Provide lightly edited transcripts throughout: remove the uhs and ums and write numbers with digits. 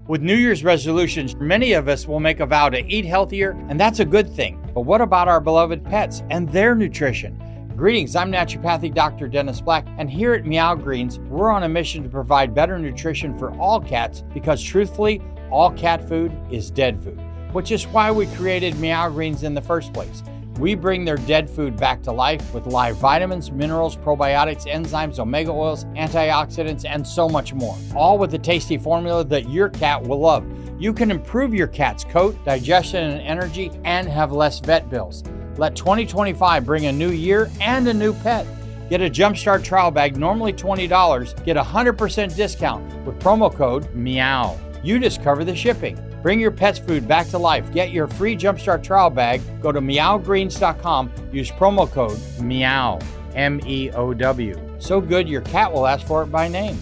With New Year's resolutions, many of us will make a vow to eat healthier, and that's a good thing. But what about our beloved pets and their nutrition? Greetings, I'm naturopathic Dr. Dennis Black, and here at Meow Greens, we're on a mission to provide better nutrition for all cats because truthfully, all cat food is dead food, which is why we created Meow Greens in the first place. We bring their dead food back to life with live vitamins, minerals, probiotics, enzymes, omega oils, antioxidants, and so much more. All with a tasty formula that your cat will love. You can improve your cat's coat, digestion, and energy, and have less vet bills. Let 2025 bring a new year and a new pet. Get a Jumpstart trial bag, normally $20. Get a 100% discount with promo code MEOW. You just cover the shipping. Bring your pet's food back to life. Get your free Jumpstart trial bag. Go to meowgreens.com. Use promo code MEOW, MEOW. So good your cat will ask for it by name.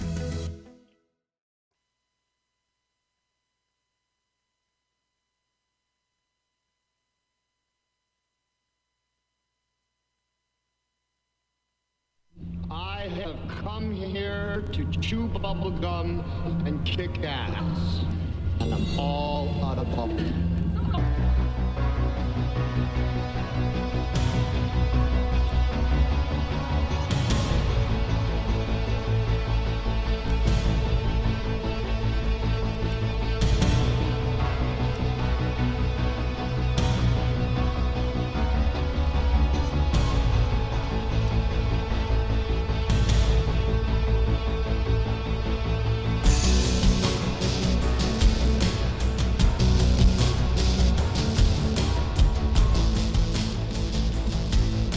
I have come here to chew bubblegum and kick ass. And I'm all out of bubble.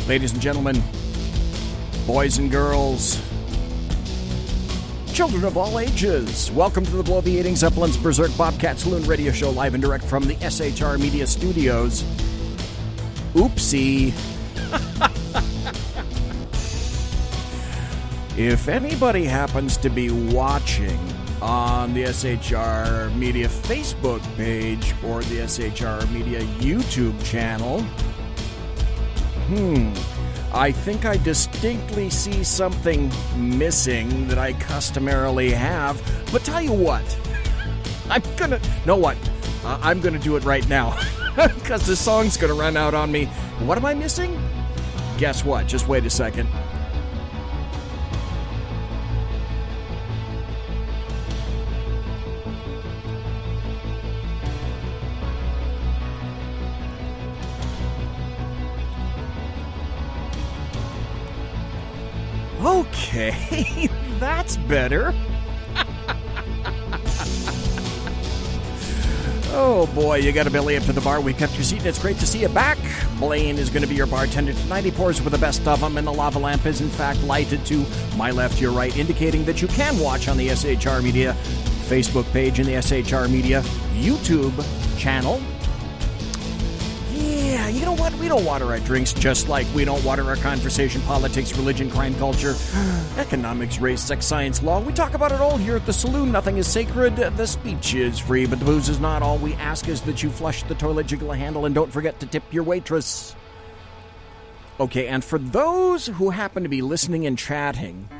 Ladies and gentlemen, boys and girls, children of all ages, welcome to the Bloviating Zeppelin's Berserk Bobcat Saloon radio show, live and direct from the SHR Media studios. Oopsie. If anybody happens to be watching on the SHR Media Facebook page or the SHR Media YouTube channel, I think I distinctly see something missing that I customarily have. But tell you what, I'm gonna do it right now because the song's gonna run out on me. What am I missing? Guess what? Just wait a second. Okay, that's better. Oh boy, you got a belly up to the bar. We kept your seat and it's great to see you back. Blaine is going to be your bartender tonight. He pours with the best of them, and the lava lamp is in fact lighted to my left, your right, indicating that you can watch on the SHR Media Facebook page and the SHR Media YouTube channel. Yeah, you know what? We don't water our drinks just like we don't water our conversation, politics, religion, crime, culture, economics, race, sex, science, law. We talk about it all here at the saloon. Nothing is sacred. The speech is free, but the booze is not. All we ask is that you flush the toilet, jiggle a handle, and don't forget to tip your waitress. Okay, and for those who happen to be listening and chatting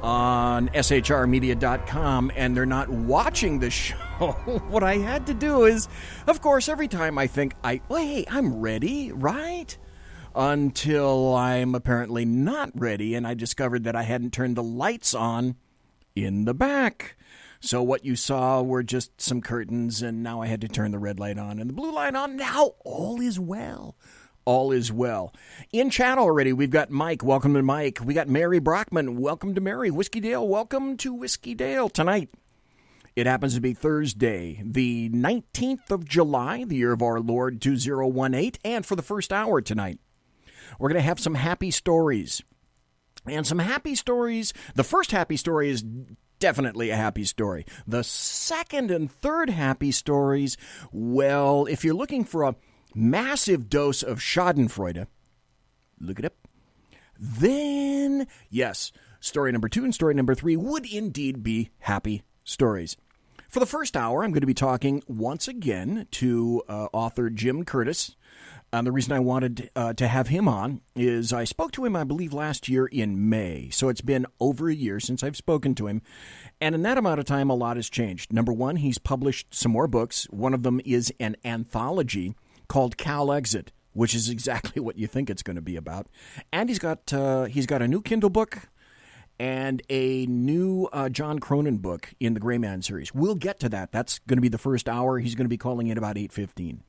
on shrmedia.com and they're not watching the show, what I had to do is, of course, every time I think, hey, I'm ready, right? Until I'm apparently not ready, and I discovered that I hadn't turned the lights on in the back. So what you saw were just some curtains, and now I had to turn the red light on and the blue light on. Now all is well. All is well. In chat already, we've got Mike. Welcome to Mike. We got Mary Brockman. Welcome to Mary. Whiskey Dale. Welcome to Whiskey Dale tonight. It happens to be Thursday, the 19th of July, the year of our Lord 2018. And for the first hour tonight, we're going to have some happy stories. And some happy stories. The first happy story is definitely a happy story. The second and third happy stories, well, if you're looking for a massive dose of schadenfreude, look it up, then, yes, story number 2 and story number 3 would indeed be happy stories. For the first hour, I'm going to be talking once again to author Jim Curtis. The reason I wanted to have him on is I spoke to him, I believe, last year in May. So it's been over a year since I've spoken to him. And in that amount of time, a lot has changed. Number one, he's published some more books. One of them is an anthology called Cal Exit, which is exactly what you think it's going to be about. And he's got a new Kindle book and a new John Cronin book in the Gray Man series. We'll get to that. That's going to be the first hour. He's going to be calling it about 8:15.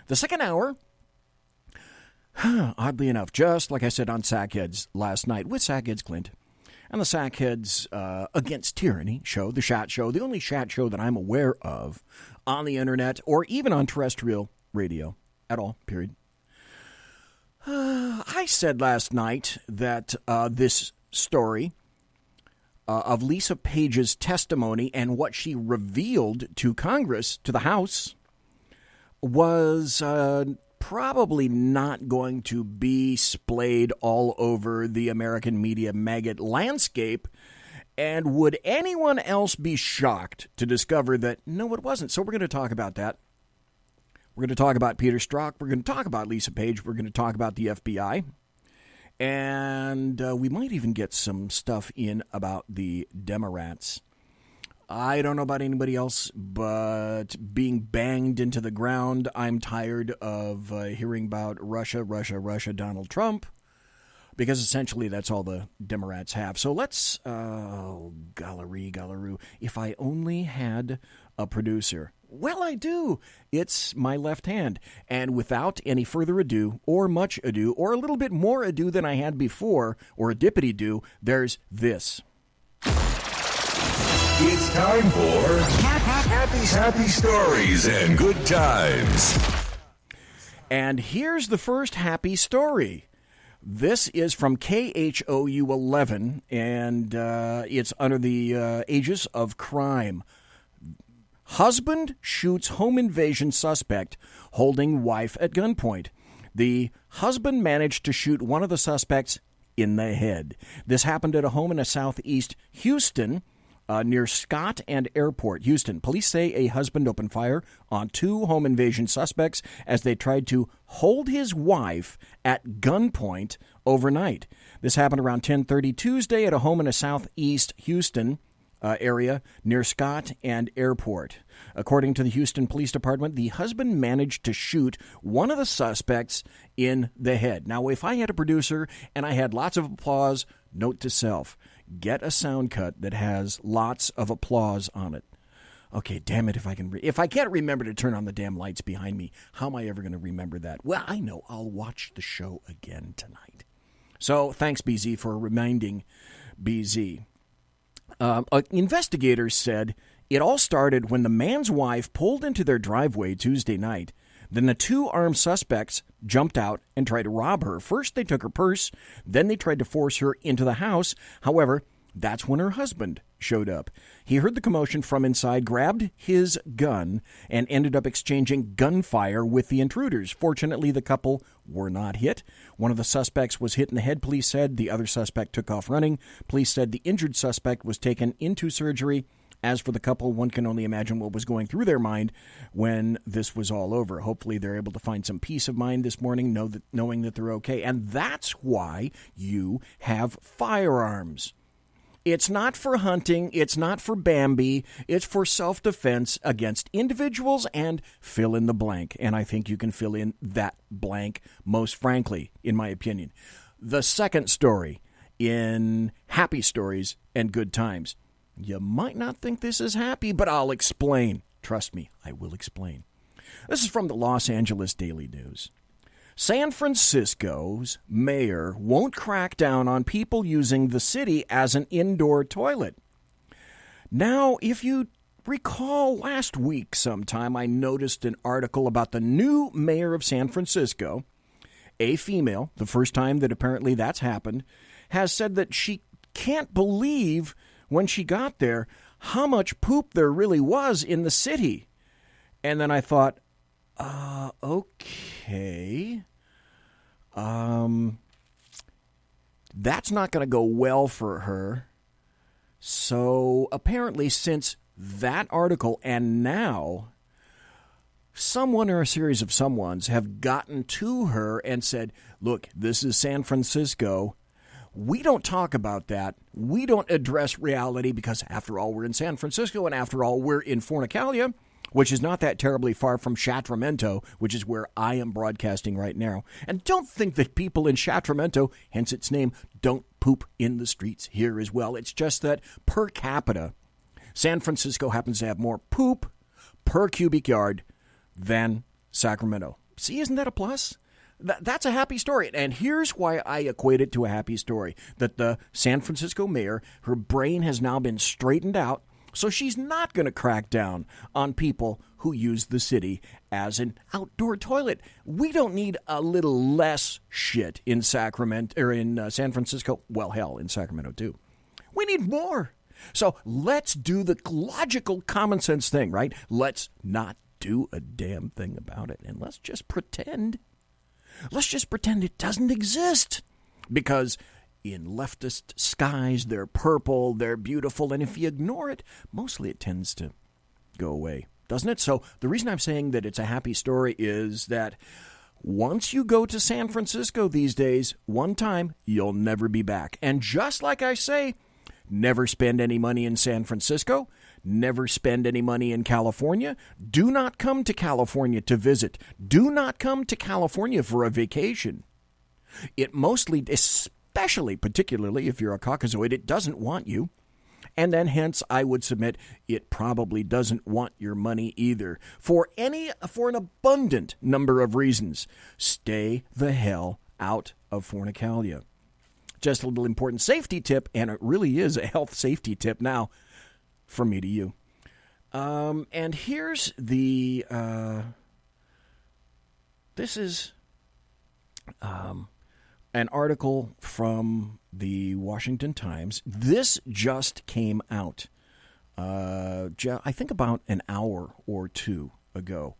The second hour, oddly enough, just like I said on Sackheads last night with Sackheads Clint, and the Sackheads Against Tyranny show, the Chat Show, the only chat show that I'm aware of on the internet or even on terrestrial radio at all, period. I said last night that this story of Lisa Page's testimony and what she revealed to Congress, to the House, was probably not going to be splayed all over the American Media Maggot landscape. And would anyone else be shocked to discover that, no, it wasn't? So we're going to talk about that. We're going to talk about Peter Strzok. We're going to talk about Lisa Page. We're going to talk about the FBI. And we might even get some stuff in about the Democrats. I don't know about anybody else, but being banged into the ground, I'm tired of hearing about Russia, Donald Trump, because essentially that's all the Democrats have. So let's, Gallery, if I only had a producer. Well, I do. It's my left hand. And without any further ado, or much ado, or a little bit more ado than I had before, or a dippity do, there's this. It's time for happy stories and good times. And here's the first happy story. This is from KHOU 11, and it's under the aegis of crime. Husband shoots home invasion suspect holding wife at gunpoint. The husband managed to shoot one of the suspects in the head. This happened at a home in southeast Houston, near Scott and Airport, Houston. Police say a husband opened fire on two home invasion suspects as they tried to hold his wife at gunpoint overnight. This happened around 10:30 Tuesday at a home in a southeast Houston area near Scott and Airport. According to the Houston Police Department, the husband managed to shoot one of the suspects in the head. Now, if I had a producer and I had lots of applause, note to self, get a sound cut that has lots of applause on it. Okay, damn it, if I can't remember to turn on the damn lights behind me, how am I ever going to remember that? Well, I know, I'll watch the show again tonight. So, thanks, BZ, for reminding BZ. Investigators said it all started when the man's wife pulled into their driveway Tuesday night. Then the two armed suspects jumped out and tried to rob her. First, they took her purse. Then they tried to force her into the house. However, that's when her husband showed up. He heard the commotion from inside, grabbed his gun, and ended up exchanging gunfire with the intruders. Fortunately, the couple were not hit. One of the suspects was hit in the head, police said. The other suspect took off running. Police said the injured suspect was taken into surgery. As for the couple, one can only imagine what was going through their mind when this was all over. Hopefully they're able to find some peace of mind this morning, knowing that they're okay. And that's why you have firearms. It's not for hunting. It's not for Bambi. It's for self-defense against individuals and fill in the blank. And I think you can fill in that blank most frankly, in my opinion. The second story in Happy Stories and Good Times. You might not think this is happy, but I'll explain. Trust me, I will explain. This is from the Los Angeles Daily News. San Francisco's mayor won't crack down on people using the city as an indoor toilet. Now, if you recall last week sometime, I noticed an article about the new mayor of San Francisco, a female, the first time that apparently that's happened, has said that she can't believe when she got there how much poop there really was in the city. And then I thought, okay. That's not going to go well for her. So apparently since that article and now someone or a series of someones have gotten to her and said, look, this is San Francisco. We don't talk about that. We don't address reality because, after all, we're in San Francisco, and after all, we're in Fornicalia, which is not that terribly far from Sacramento, which is where I am broadcasting right now. And don't think that people in Sacramento, hence its name, don't poop in the streets here as well. It's just that per capita, San Francisco happens to have more poop per cubic yard than Sacramento. See, isn't that a plus? That's a happy story. And here's why I equate it to a happy story. That the San Francisco mayor, her brain has now been straightened out, so she's not going to crack down on people who use the city as an outdoor toilet. We don't need a little less shit in Sacramento or in San Francisco. Well, hell, in Sacramento too. We need more. So let's do the logical, common sense thing, right? Let's not do a damn thing about it, and let's just pretend. Let's just pretend it doesn't exist. Because in leftist skies, they're purple, they're beautiful, and if you ignore it, mostly it tends to go away, doesn't it? So the reason I'm saying that it's a happy story is that once you go to San Francisco these days, one time, you'll never be back. And just like I say, never spend any money in San Francisco. Never spend any money in California. Do not come to California to visit. Do not come to California for a vacation. It mostly, especially, particularly if you're a Caucasoid, it doesn't want you. And then hence, I would submit, it probably doesn't want your money either. For an abundant number of reasons. Stay the hell out of Fornicalia. Just a little important safety tip, and it really is a health safety tip now, from me to you. And here's the, this is an article from the Washington Times. This just came out, I think about an hour or two ago.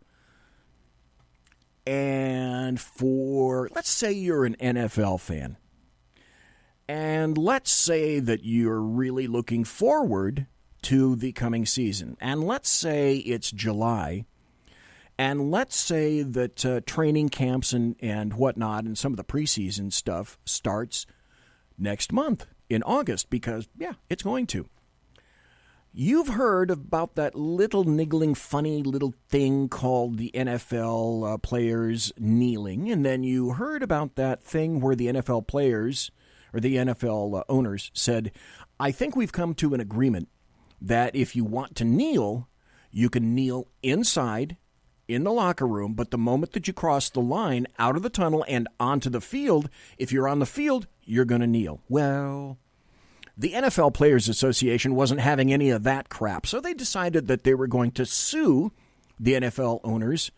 And let's say you're an NFL fan. And let's say that you're really looking forward to the coming season. And let's say it's July. And let's say that training camps and whatnot and some of the preseason stuff starts next month in August because, yeah, it's going to. You've heard about that little niggling funny little thing called the NFL players kneeling. And then you heard about that thing where the NFL players or the NFL owners said, I think we've come to an agreement that if you want to kneel, you can kneel inside in the locker room, but the moment that you cross the line out of the tunnel and onto the field, if you're on the field, you're going to kneel. Well, the NFL Players Association wasn't having any of that crap, so they decided that they were going to sue the NFL owners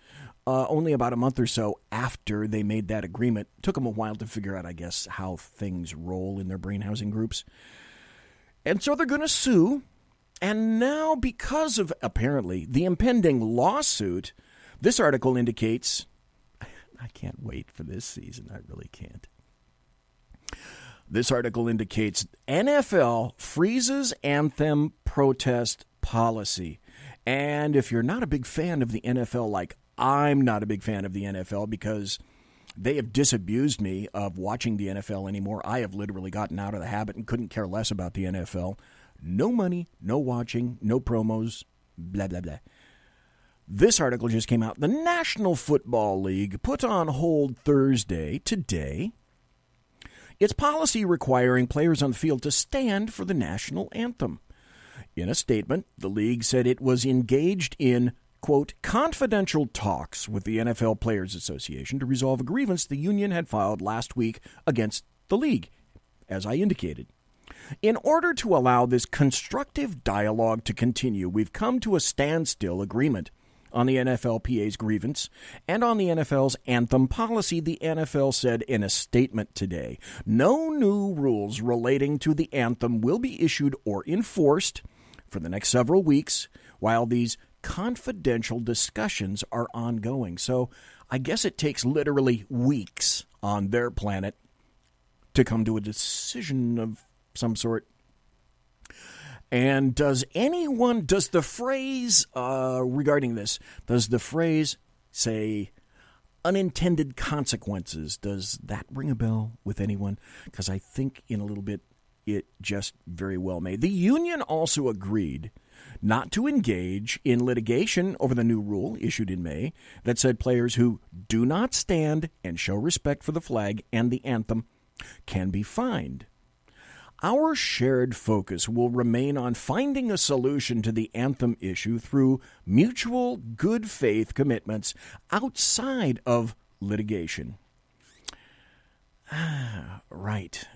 only about a month or so after they made that agreement. It took them a while to figure out, I guess, how things roll in their brain housing groups. And so they're going to sue. And now, because of, apparently, the impending lawsuit, this article indicates, I can't wait for this season, I really can't. This article indicates NFL freezes anthem protest policy. And if you're not a big fan of the NFL, like I'm not a big fan of the NFL because they have disabused me of watching the NFL anymore. I have literally gotten out of the habit and couldn't care less about the NFL. No money, no watching, no promos, blah, blah, blah. This article just came out. The National Football League put on hold Thursday, today, its policy requiring players on the field to stand for the national anthem. In a statement, the league said it was engaged in, quote, confidential talks with the NFL Players Association to resolve a grievance the union had filed last week against the league, as I indicated. In order to allow this constructive dialogue to continue, we've come to a standstill agreement on the NFLPA's grievance and on the NFL's anthem policy, the NFL said in a statement today. No new rules relating to the anthem will be issued or enforced for the next several weeks while these confidential discussions are ongoing. So I guess it takes literally weeks on their planet to come to a decision of some sort. And does the phrase regarding this, does the phrase say, unintended consequences. Does that ring a bell with anyone? Because I think in a little bit it just very well may. The union also agreed not to engage in litigation over the new rule issued in May that said players who do not stand and show respect for the flag and the anthem can be fined. Our shared focus will remain on finding a solution to the anthem issue through mutual good faith commitments outside of litigation. Right.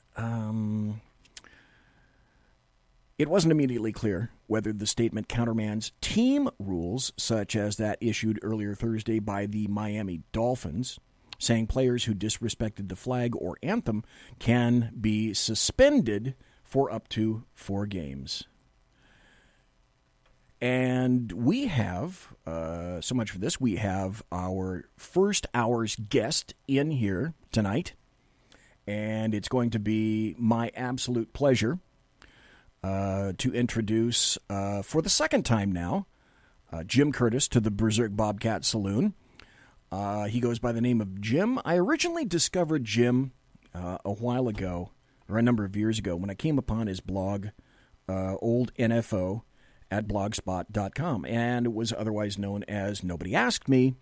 It wasn't immediately clear whether the statement countermands team rules, such as that issued earlier Thursday by the Miami Dolphins, saying players who disrespected the flag or anthem can be suspended for up to 4 games. And we have, so much for this, we have our first hour's guest in here tonight, and it's going to be my absolute pleasure to introduce, for the second time now, Jim Curtis to the Berserk Bobcat Saloon. He goes by the name of Jim. I originally discovered Jim a while ago, or a number of years ago, when I came upon his blog, Old NFO, at blogspot.com, and it was otherwise known as Nobody Asked Me.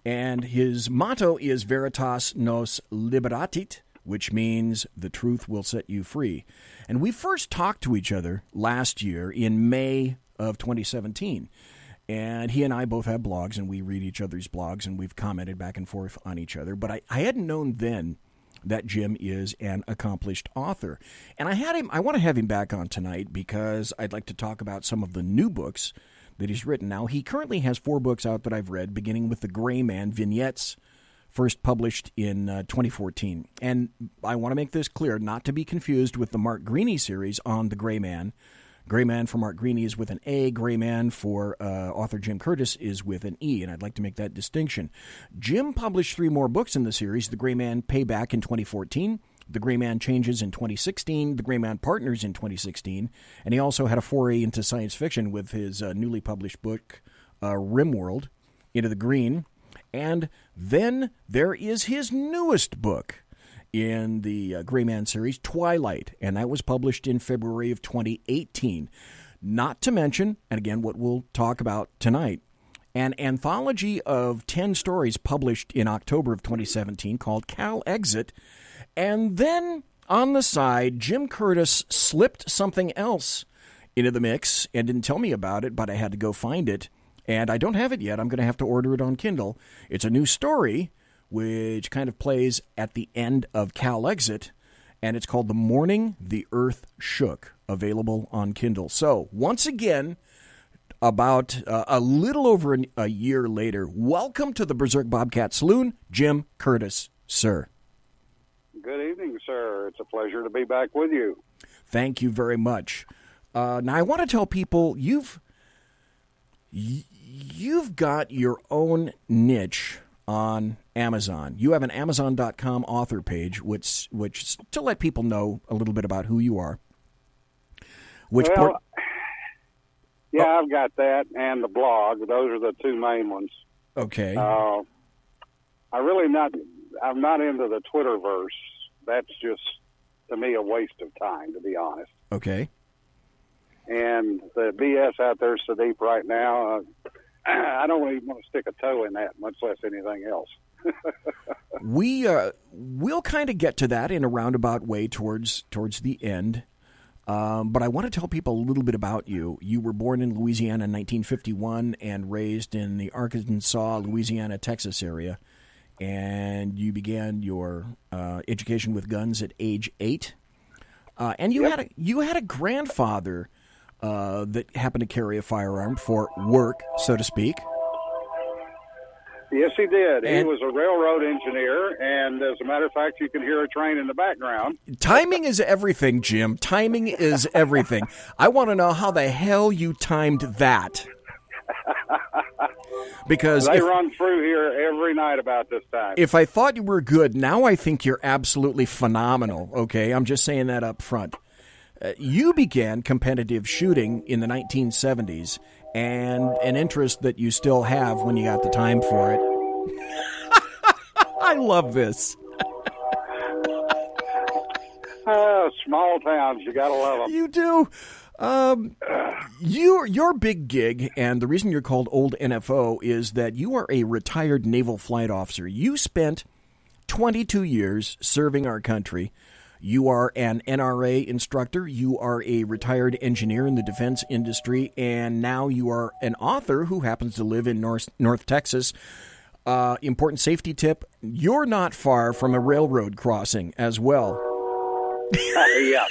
And his motto is Veritas nos liberatit, which means the truth will set you free. And we first talked to each other last year in May of 2017. And he and I both have blogs, and we read each other's blogs, and we've commented back and forth on each other. But I hadn't known then that Jim is an accomplished author. And I want to have him back on tonight because I'd like to talk about some of the new books that he's written. Now, he currently has 4 books out that I've read, beginning with The Gray Man Vignettes, first published in 2014. And I want to make this clear, not to be confused with the Mark Greaney series on The Gray Man. Gray Man for Mark Greaney is with an A. Gray Man for author Jim Curtis is with an E, and I'd like to make that distinction. Jim published 3 more books in the series: The Gray Man Payback in 2014, The Gray Man Changes in 2016, The Gray Man Partners in 2016, and he also had a foray into science fiction with his newly published book, Rimworld, Into the Green. And then there is his newest book in the Gray Man series, Twilight, and that was published in February of 2018. Not to mention, and again, what we'll talk about tonight, an anthology of 10 stories published in October of 2017 called Cal Exit. And then on the side, Jim Curtis slipped something else into the mix and didn't tell me about it, but I had to go find it. And I don't have it yet. I'm going to have to order it on Kindle. It's a new story, which kind of plays at the end of Cal Exit, and it's called The Morning the Earth Shook, available on Kindle. So, once again, about a little over a year later, welcome to the Berserk Bobcat Saloon, Jim Curtis, sir. Good evening, sir. It's a pleasure to be back with you. Thank you very much. Now, I want to tell people you've got your own niche on Amazon. You have an Amazon.com author page, which to let people know a little bit about who you are. I've got that and the blog. Those are the 2 main ones. Okay. I'm not into the Twitterverse. That's just, to me, a waste of time, to be honest. Okay. And the BS out there is so deep right now, I don't even want to stick a toe in that, much less anything else. We'll kind of get to that in a roundabout way towards the end. But I want to tell people a little bit about you. You were born in Louisiana in 1951 and raised in the Arkansas, Louisiana, Texas area. And you began your education with guns at age 8. And you had a grandfather that happened to carry a firearm for work, so to speak. Yes, he did. He was a railroad engineer, and as a matter of fact, you can hear a train in the background. Timing is everything, Jim. Timing is everything. I want to know how the hell you timed that. Because they run through here every night about this time. If I thought you were good, now I think you're absolutely phenomenal, okay? I'm just saying that up front. You began competitive shooting in the 1970s, and an interest that you still have when you got the time for it. I love this. Small towns, you gotta love them. You do. Your big gig, and the reason you're called Old NFO, is that you are a retired naval flight officer. You spent 22 years serving our country. You are an NRA instructor. You are a retired engineer in the defense industry, and now you are an author who happens to live in North Texas. Important safety tip: you're not far from a railroad crossing as well. Yeah.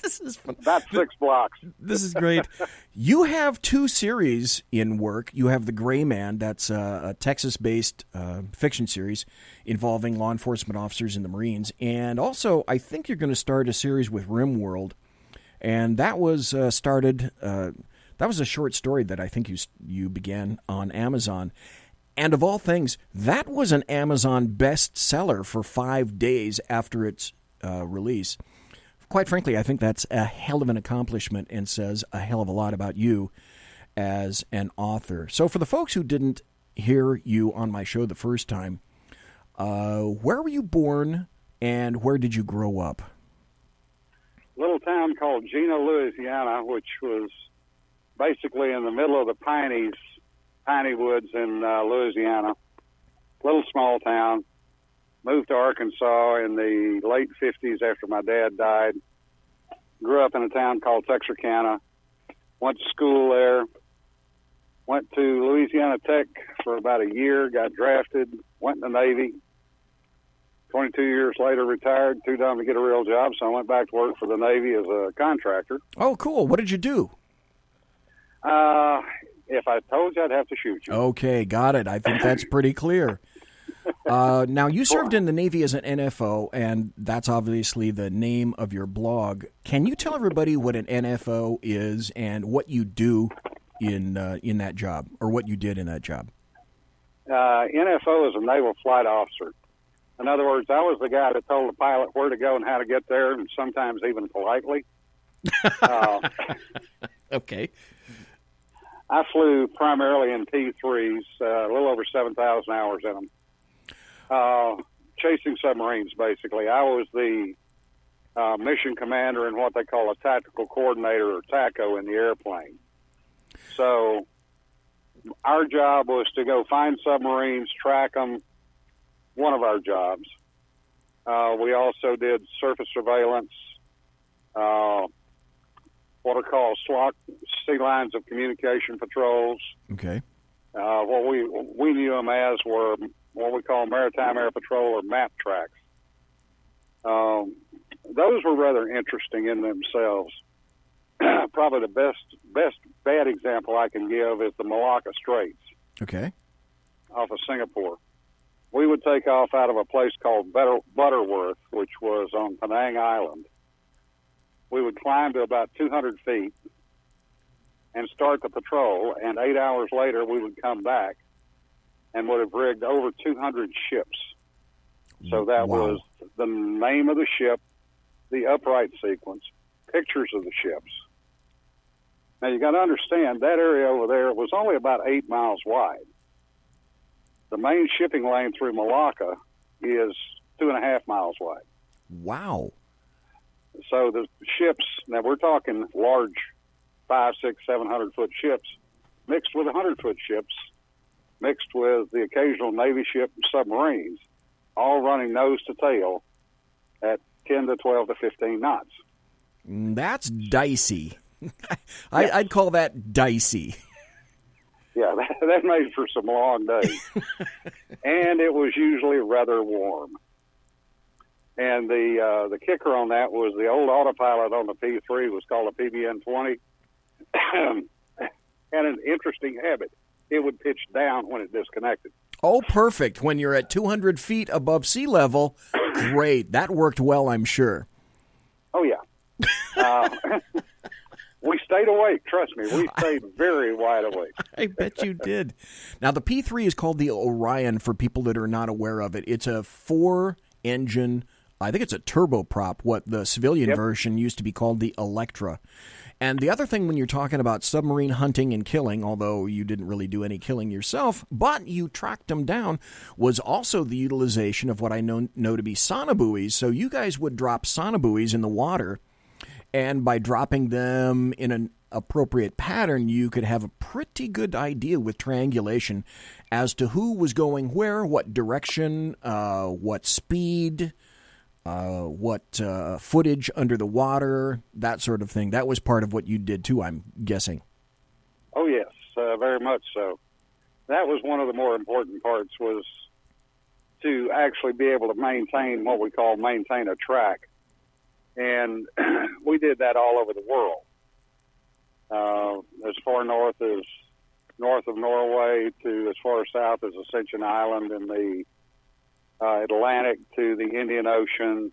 This is fun. About 6 blocks. This is great. You have 2 series in work. You have The Gray Man, that's a Texas-based fiction series involving law enforcement officers in the Marines. And also, I think you're going to start a series with RimWorld. And that was started, that was a short story that I think you began on Amazon. And of all things, that was an Amazon bestseller for 5 days after its release. Quite frankly, I think that's a hell of an accomplishment and says a hell of a lot about you as an author. So for the folks who didn't hear you on my show the first time, where were you born and where did you grow up? Little town called Gina, Louisiana, which was basically in the middle of the piney woods in Louisiana. Little small town. Moved to Arkansas in the late 50s after my dad died. Grew up in a town called Texarkana. Went to school there. Went to Louisiana Tech for about a year. Got drafted. Went in the Navy. 22 years later, retired. Too dumb to get a real job, so I went back to work for the Navy as a contractor. Oh, cool. What did you do? If I told you, I'd have to shoot you. Okay, got it. I think that's pretty clear. Now, you served in the Navy as an NFO, and that's obviously the name of your blog. Can you tell everybody what an NFO is and what you do in that job, or what you did in that job? NFO is a naval flight officer. In other words, I was the guy that told the pilot where to go and how to get there, and sometimes even politely. Okay. I flew primarily in P3s, a little over 7,000 hours in them. Chasing submarines, basically. I was the mission commander and what they call a tactical coordinator, or TACO, in the airplane. So our job was to go find submarines, track them, one of our jobs. We also did surface surveillance, what are called SLOC, sea lines of communication patrols. Okay. What we knew them as were what we call maritime air patrol, or map tracks. Those were rather interesting in themselves. Probably the best bad example I can give is the Malacca Straits. Okay. Off of Singapore. We would take off out of a place called Butterworth, which was on Penang Island. We would climb to about 200 feet and start the patrol, and 8 hours later we would come back and would have rigged over 200 ships. So that was the name of the ship, the upright sequence, pictures of the ships. Now you got to understand, that area over there was only about 8 miles wide. The main shipping lane through Malacca is 2.5 miles wide. Wow. So the ships, now we're talking large 500, 600, 700-foot ships, mixed with 100-foot ships, mixed with the occasional Navy ship and submarines, all running nose to tail at 10 to 12 to 15 knots. That's dicey. I'd call that dicey. Yeah, that made for some long days. And it was usually rather warm. And the kicker on that was the old autopilot on the P3 was called a PBN-20. Had an interesting habit. It would pitch down when it disconnected. Oh, perfect. When you're at 200 feet above sea level, great. That worked well, I'm sure. Oh, yeah. We stayed awake, trust me. We stayed very wide awake. I bet you did. Now, the P3 is called the Orion for people that are not aware of it. It's a 4-engine, I think it's a turboprop, what the civilian version used to be called the Electra. And the other thing when you're talking about submarine hunting and killing, although you didn't really do any killing yourself, but you tracked them down, was also the utilization of what I know to be sonobuoys. So you guys would drop sonobuoys in the water, and by dropping them in an appropriate pattern, you could have a pretty good idea with triangulation as to who was going where, what direction, what speed, what footage under the water, that sort of thing. That was part of what you did too, I'm guessing. Oh, yes, very much so. That was one of the more important parts, was to actually be able to maintain what we call maintain a track. And we did that all over the world. As far north as north of Norway to as far south as Ascension Island in the Atlantic to the Indian Ocean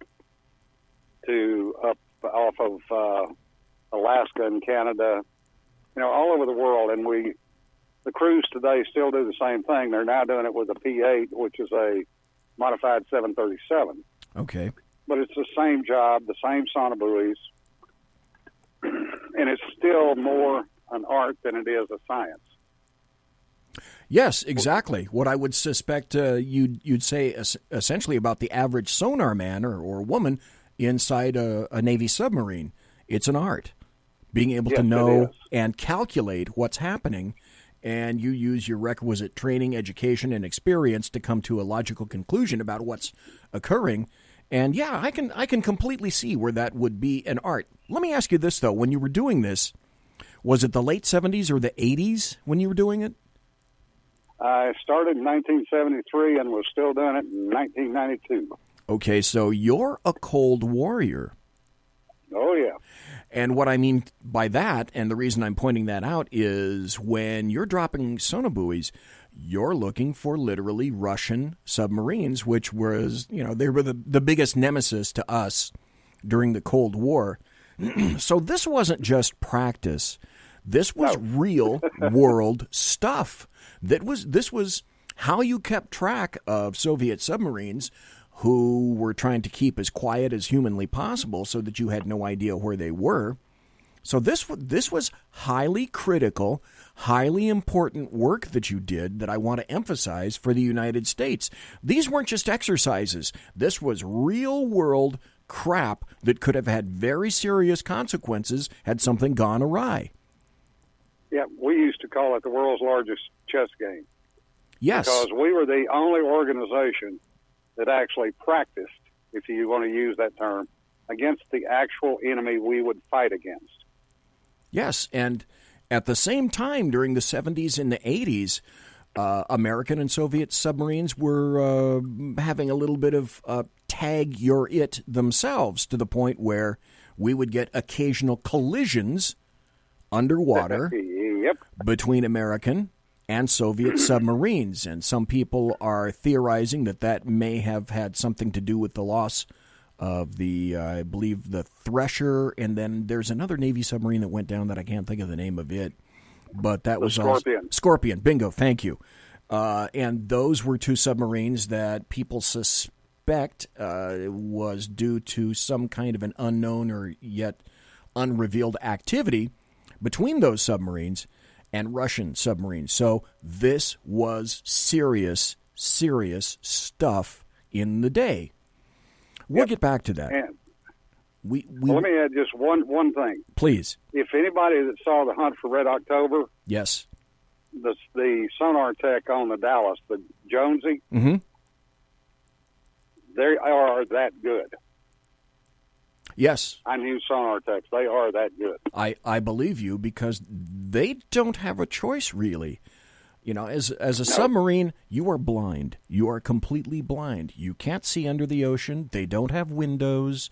to up off of Alaska and Canada, all over the world. And the crews today still do the same thing. They're now doing it with a P-8, which is a modified 737. Okay. But it's the same job, the same sonobuoys, and it's still more an art than it is a science. Yes, exactly. What I would suspect you'd say essentially about the average sonar man or woman inside a Navy submarine. It's an art. Being able to know and calculate what's happening, and you use your requisite training, education, and experience to come to a logical conclusion about what's occurring. And yeah, I can completely see where that would be an art. Let me ask you this, though. When you were doing this, was it the late 70s or the 80s when you were doing it? I started in 1973 and was still doing it in 1992. Okay, so you're a Cold Warrior. Oh, yeah. And what I mean by that, and the reason I'm pointing that out, is when you're dropping sonobuoys, you're looking for literally Russian submarines, which was, they were the biggest nemesis to us during the Cold War. So this wasn't just practice. This was real world stuff. This was how you kept track of Soviet submarines who were trying to keep as quiet as humanly possible so that you had no idea where they were. So this was highly critical, highly important work that you did that I want to emphasize for the United States. These weren't just exercises. This was real-world crap that could have had very serious consequences had something gone awry. Yeah, we used to call it the world's largest chess game. Yes. Because we were the only organization that actually practiced, if you want to use that term, against the actual enemy we would fight against. Yes, and at the same time, during the 70s and the 80s, American and Soviet submarines were having a little bit of tag your it themselves, to the point where we would get occasional collisions underwater between American and Soviet submarines. And some people are theorizing that may have had something to do with the loss of the, I believe, the Thresher, and then there's another Navy submarine that went down that I can't think of the name of it, but that was Scorpion. Scorpion, bingo, thank you. And those were two submarines that people suspect was due to some kind of an unknown or yet unrevealed activity between those submarines and Russian submarines. So this was serious, serious stuff in the day. We'll get back to that. And let me add just one thing. Please. If anybody that saw the Hunt for Red October, yes, the sonar tech on the Dallas, the Jonesy, they are that good. Yes. I knew sonar techs. They are that good. I believe you, because they don't have a choice, really. As a submarine, you are blind. You are completely blind. You can't see under the ocean. They don't have windows.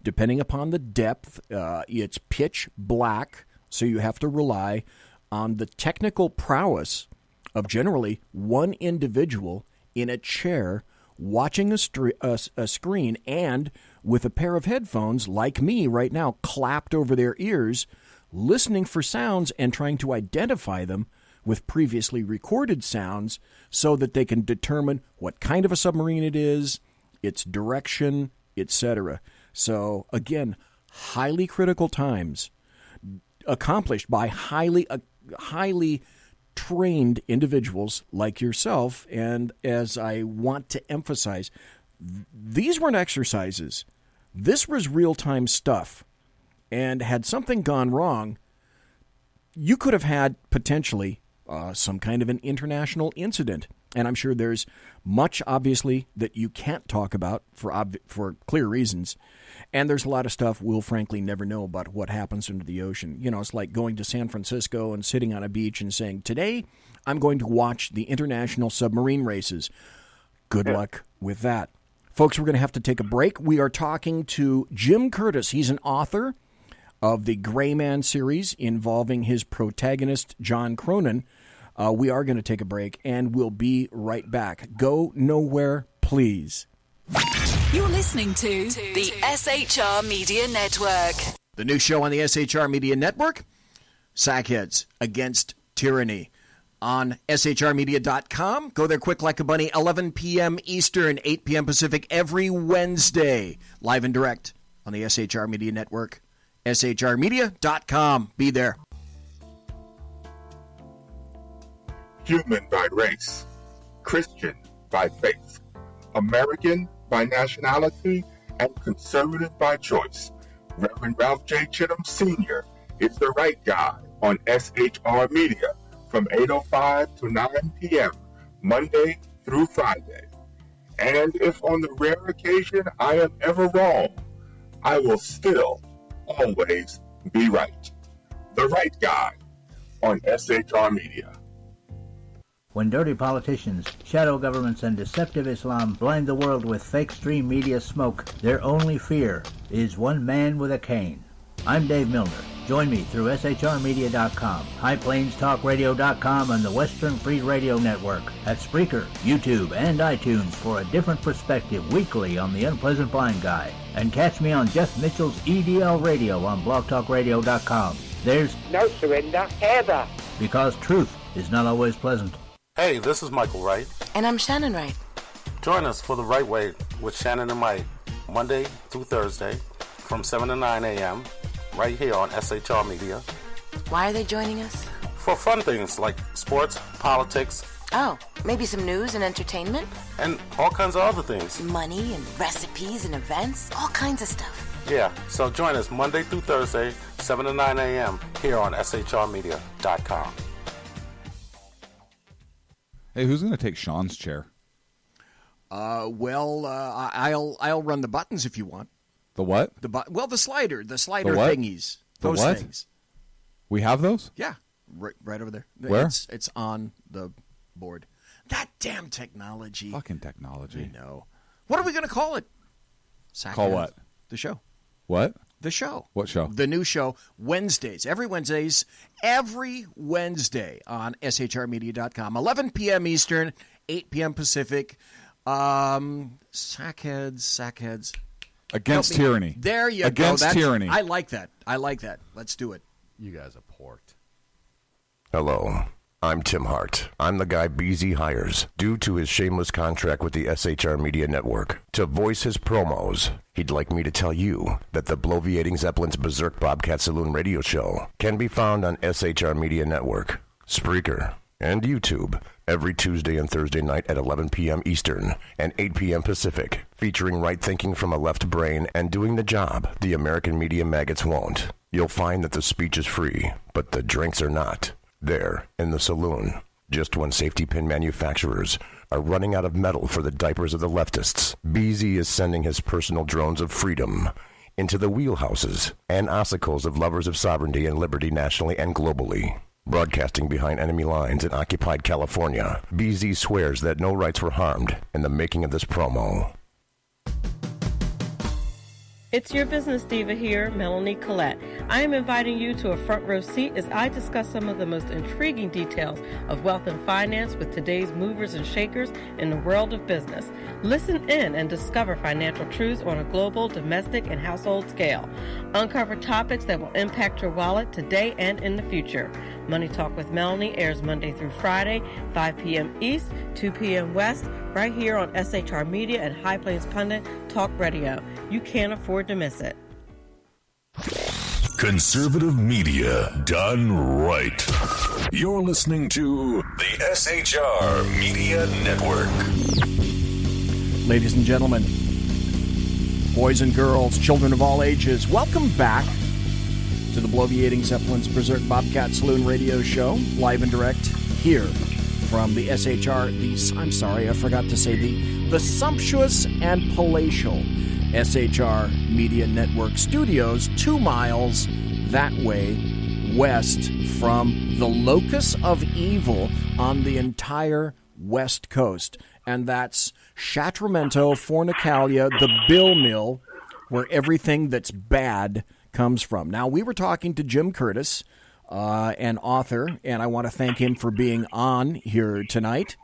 Depending upon the depth, it's pitch black, so you have to rely on the technical prowess of generally one individual in a chair watching a screen and with a pair of headphones, like me right now, clapped over their ears, listening for sounds and trying to identify them with previously recorded sounds so that they can determine what kind of a submarine it is, its direction, etc. So, again, highly critical times. accomplished by highly trained individuals like yourself. And as I want to emphasize, these weren't exercises. This was real-time stuff. And had something gone wrong, you could have had potentially some kind of an international incident. And I'm sure there's much, obviously, that you can't talk about for clear reasons. And there's a lot of stuff we'll frankly never know about what happens under the ocean. You know, it's like going to San Francisco and sitting on a beach and saying, today I'm going to watch the international submarine races. Good luck with that. Folks, we're going to have to take a break. We are talking to Jim Curtis. He's an author of the Gray Man series involving his protagonist, John Cronin. We are going to take a break, and we'll be right back. Go nowhere, please. You're listening to the SHR Media Network. The new show on the SHR Media Network, Sackheads Against Tyranny, on SHRmedia.com. Go there quick like a bunny, 11 p.m. Eastern, 8 p.m. Pacific, every Wednesday, live and direct on the SHR Media Network. SHRmedia.com. Be there. Human by race, Christian by faith, American by nationality, and conservative by choice. Reverend Ralph J. Chittum Sr. is the right guy on SHR Media from 8:05 to 9 p.m., Monday through Friday. And if on the rare occasion I am ever wrong, I will still always be right. The right guy on SHR Media. When dirty politicians, shadow governments, and deceptive Islam blind the world with fake stream media smoke, their only fear is one man with a cane. I'm Dave Milner. Join me through SHRmedia.com, HighPlainsTalkRadio.com, and the Western Free Radio Network at Spreaker, YouTube, and iTunes for a different perspective weekly on the Unpleasant Blind Guy. And catch me on Jeff Mitchell's EDL Radio on BlogTalkRadio.com. There's no surrender ever, because truth is not always pleasant. Hey, this is Michael Wright. And I'm Shannon Wright. Join us for The Right Way with Shannon and Mike, Monday through Thursday from 7 to 9 a.m. right here on SHR Media. Why are they joining us? For fun things like sports, politics. Oh, maybe some news and entertainment? And all kinds of other things. Money and recipes and events, all kinds of stuff. Yeah, so join us Monday through Thursday, 7 to 9 a.m. here on SHRmedia.com. Hey, who's going to take Sean's chair? I'll run the buttons if you want. The what? The slider thingies. The those what? things. We have those? Yeah, right over there. Where? It's on the board. That damn technology. Fucking technology. I know. What are we going to call it? Call what? The show. What? The show. What show? The new show, Wednesdays. Every Wednesday on SHRmedia.com. 11 p.m. Eastern, 8 p.m. Pacific. Sackheads. Against tyranny. There you Against go. Against tyranny. I like that. Let's do it. You guys are porked. Hello. I'm Tim Hart. I'm the guy BZ hires, due to his shameless contract with the SHR Media Network, to voice his promos. He'd like me to tell you that the Bloviating Zeppelin's Berserk Bobcat Saloon radio show can be found on SHR Media Network, Spreaker, and YouTube every Tuesday and Thursday night at 11 p.m. Eastern and 8 p.m. Pacific, featuring right thinking from a left brain and doing the job the American Media Maggots won't. You'll find that the speech is free, but the drinks are not. There, in the saloon, just when safety pin manufacturers are running out of metal for the diapers of the leftists, BZ is sending his personal drones of freedom into the wheelhouses and ossicles of lovers of sovereignty and liberty nationally and globally. Broadcasting behind enemy lines in occupied California, BZ swears that no rights were harmed in the making of this promo. It's your business diva here, Melanie Collette. I am inviting you to a front row seat as I discuss some of the most intriguing details of wealth and finance with today's movers and shakers in the world of business. Listen in and discover financial truths on a global, domestic, and household scale. Uncover topics that will impact your wallet today and in the future. Money Talk with Melanie airs Monday through Friday, 5 p.m. East, 2 p.m. West, right here on SHR Media and High Plains Pundit Talk Radio. You can't afford to miss it. Conservative media done right. You're listening to the SHR Media Network. Ladies and gentlemen, boys and girls, children of all ages, welcome back to the Bloviating Zeppelin's Berserk Bobcat Saloon radio show, live and direct here from the the sumptuous and palatial SHR Media Network studios, 2 miles that way west from the locus of evil on the entire West Coast. And that's Sacramento, Fornicalia, the Bill Mill, where everything that's bad comes from. Now, we were talking to Jim Curtis, an author, and I want to thank him for being on here tonight.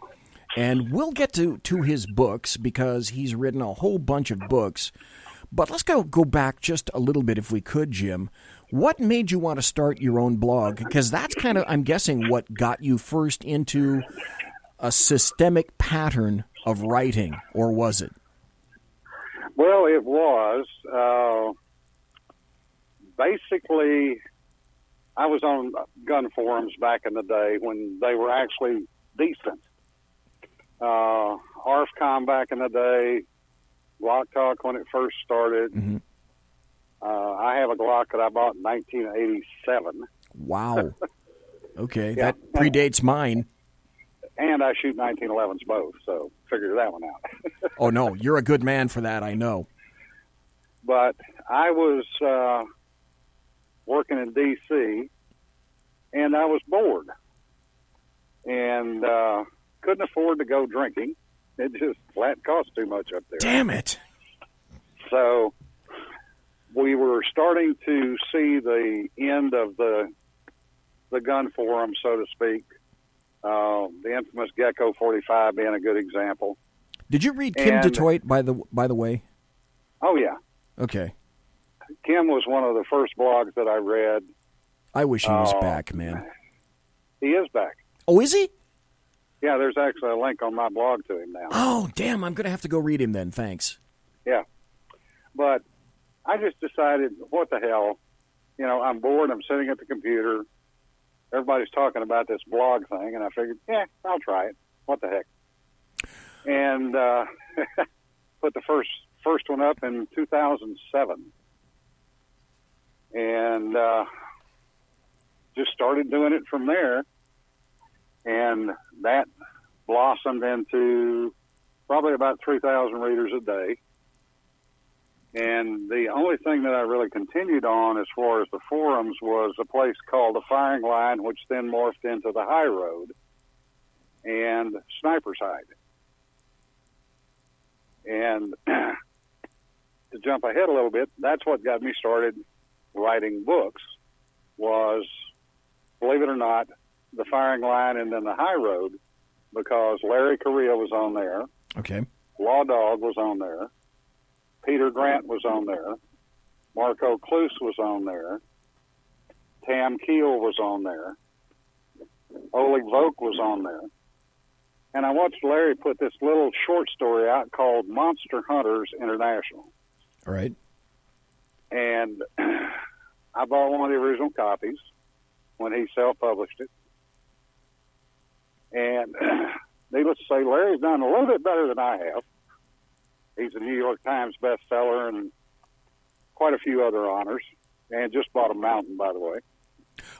And we'll get to his books because he's written a whole bunch of books. But let's go back just a little bit if we could, Jim. What made you want to start your own blog? Because that's kind of, I'm guessing, what got you first into a systemic pattern of writing, or was it? Well, it was. Basically, I was on gun forums back in the day when they were actually decent. ARFCOM back in the day, Glock Talk when it first started. Mm-hmm. I have a Glock that I bought in 1987. Wow. Okay, Yeah. that predates mine. And I shoot 1911s both, so figure that one out. Oh, no, you're a good man for that, I know. But I was working in D.C., and I was bored. And couldn't afford to go drinking. It just flat cost too much up there. Damn it. So we were starting to see the end of the gun forum, so to speak. The infamous Gecko 45 being a good example. Did you read Kim Detroit, by the way? Oh, yeah. Okay. Kim was one of the first blogs that I read. I wish he was back, man. He is back. Oh, is he? Yeah, there's actually a link on my blog to him now. Oh, damn, I'm going to have to go read him then, thanks. Yeah. But I just decided, what the hell? You know, I'm bored, I'm sitting at the computer. Everybody's talking about this blog thing, and I figured, I'll try it. What the heck? And put the first one up in 2007. And just started doing it from there. And that blossomed into probably about 3,000 readers a day. And the only thing that I really continued on as far as the forums was a place called the Firing Line, which then morphed into the High Road and Sniper's Hide. And to jump ahead a little bit, that's what got me started writing books was, believe it or not, the Firing Line and then the High Road, because Larry Correa was on there. Okay. Law Dog was on there. Peter Grant was on there. Marco Cluse was on there. Tam Keel was on there. Oleg Volk was on there. And I watched Larry put this little short story out called Monster Hunters International. All right. And I bought one of the original copies when he self-published it. And needless to say, Larry's done a little bit better than I have. He's a New York Times bestseller and quite a few other honors. And just bought a mountain, by the way.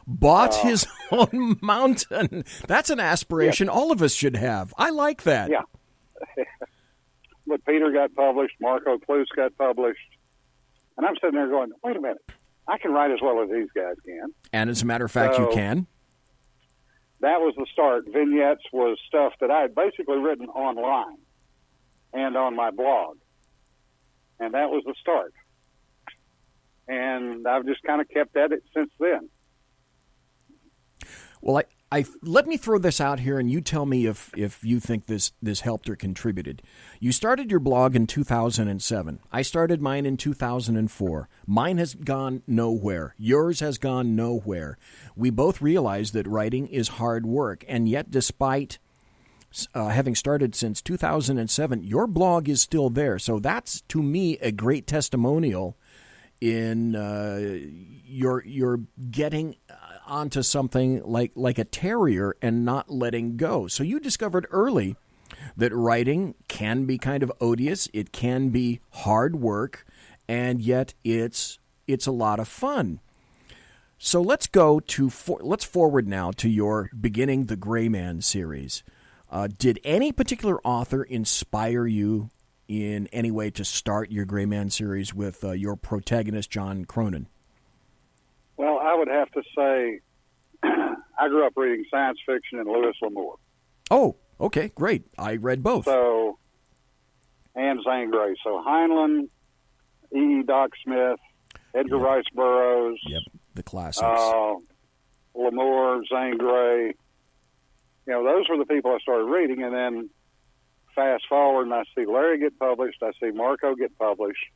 Bought his own mountain. That's an aspiration all of us should have. I like that. Yeah. But Peter got published. Marco Cluse got published. And I'm sitting there going, wait a minute. I can write as well as these guys can. And as a matter of fact, you can. That was the start. Vignettes was stuff that I had basically written online and on my blog. And that was the start. And I've just kind of kept at it since then. Well, I let me throw this out here, and you tell me if you think this helped or contributed. You started your blog in 2007. I started mine in 2004. Mine has gone nowhere. Yours has gone nowhere. We both realize that writing is hard work, and yet despite having started since 2007, your blog is still there. So that's, to me, a great testimonial you're getting onto something like a terrier and not letting go. So you discovered early that writing can be kind of odious. It can be hard work, and yet it's a lot of fun. So let's forward now to your Beginning the Gray Man series. Did any particular author inspire you in any way to start your Gray Man series with your protagonist, John Cronin? Well, I would have to say I grew up reading science fiction and Louis L'Amour. Oh, okay, great. I read both. So, and Zane Grey. So Heinlein, E. Doc Smith, Edgar Rice Burroughs. Yep, the classics. L'Amour, Zane Grey. You know, those were the people I started reading, and then fast forward and I see Larry get published, I see Marco get published,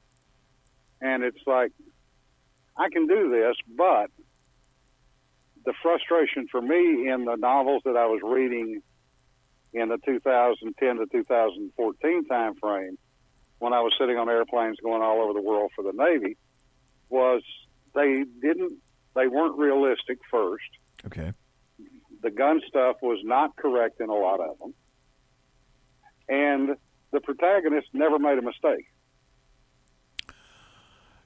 and it's like, I can do this, but the frustration for me in the novels that I was reading in the 2010 to 2014 time frame, when I was sitting on airplanes going all over the world for the Navy, was they weren't realistic first. Okay. The gun stuff was not correct in a lot of them. And the protagonist never made a mistake.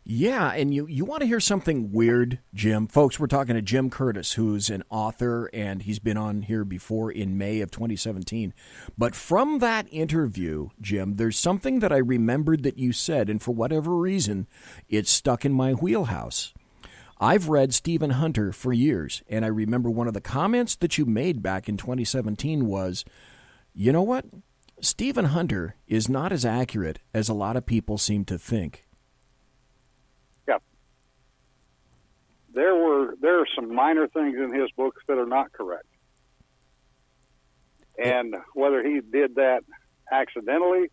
Yeah, and you want to hear something weird, Jim? Folks, we're talking to Jim Curtis, who's an author, and he's been on here before in May of 2017. But from that interview, Jim, there's something that I remembered that you said, and for whatever reason, it's stuck in my wheelhouse. I've read Stephen Hunter for years, and I remember one of the comments that you made back in 2017 was, you know what? Stephen Hunter is not as accurate as a lot of people seem to think. Yeah. There are some minor things in his books that are not correct. And whether he did that accidentally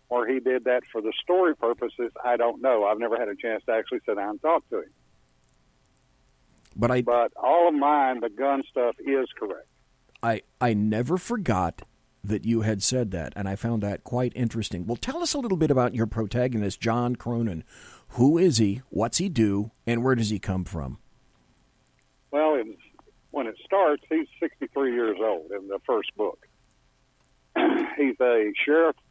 or he did that for the story purposes, I don't know. I've never had a chance to actually sit down and talk to him. But all of mine, the gun stuff, is correct. I never forgot that you had said that, and I found that quite interesting. Well, tell us a little bit about your protagonist, John Cronin. Who is he? What's he do? And where does he come from? Well, when it starts, he's 63 years old in the first book. He's a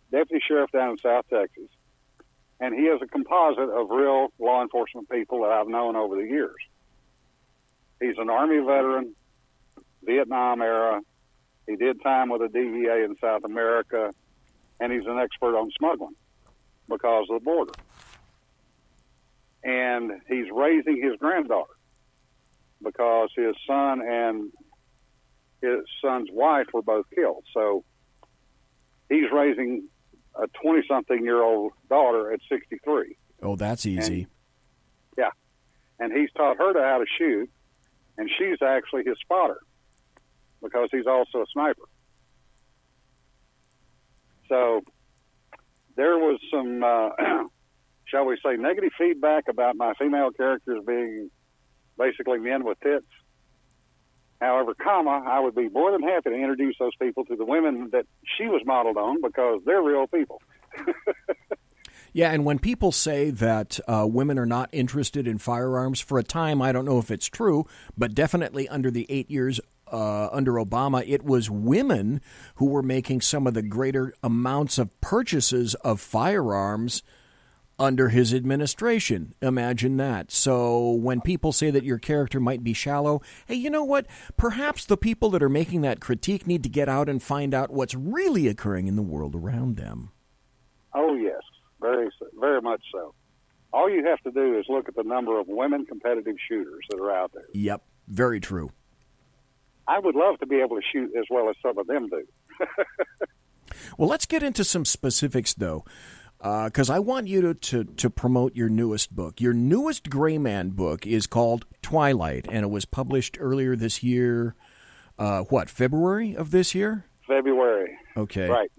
deputy sheriff down in South Texas, and he is a composite of real law enforcement people that I've known over the years. He's an Army veteran, Vietnam era. He did time with the DEA in South America, and he's an expert on smuggling because of the border. And he's raising his granddaughter because his son and his son's wife were both killed. So he's raising a 20-something-year-old daughter at 63. Oh, that's easy. And he's taught her how to shoot, and she's actually his spotter because he's also a sniper. So there was some, shall we say, negative feedback about my female characters being basically men with tits. However, I would be more than happy to introduce those people to the women that she was modeled on because they're real people. Yeah, and when people say that women are not interested in firearms, for a time, I don't know if it's true, but definitely under the 8 years under Obama, it was women who were making some of the greater amounts of purchases of firearms under his administration. Imagine that. So when people say that your character might be shallow, hey, you know what? Perhaps the people that are making that critique need to get out and find out what's really occurring in the world around them. Oh, yes. Very, very much so. All you have to do is look at the number of women competitive shooters that are out there. Yep, very true. I would love to be able to shoot as well as some of them do. Well, let's get into some specifics, though, because I want you to promote your newest book. Your newest Gray Man book is called Twilight, and it was published earlier this year. February of this year? February. Okay. Right.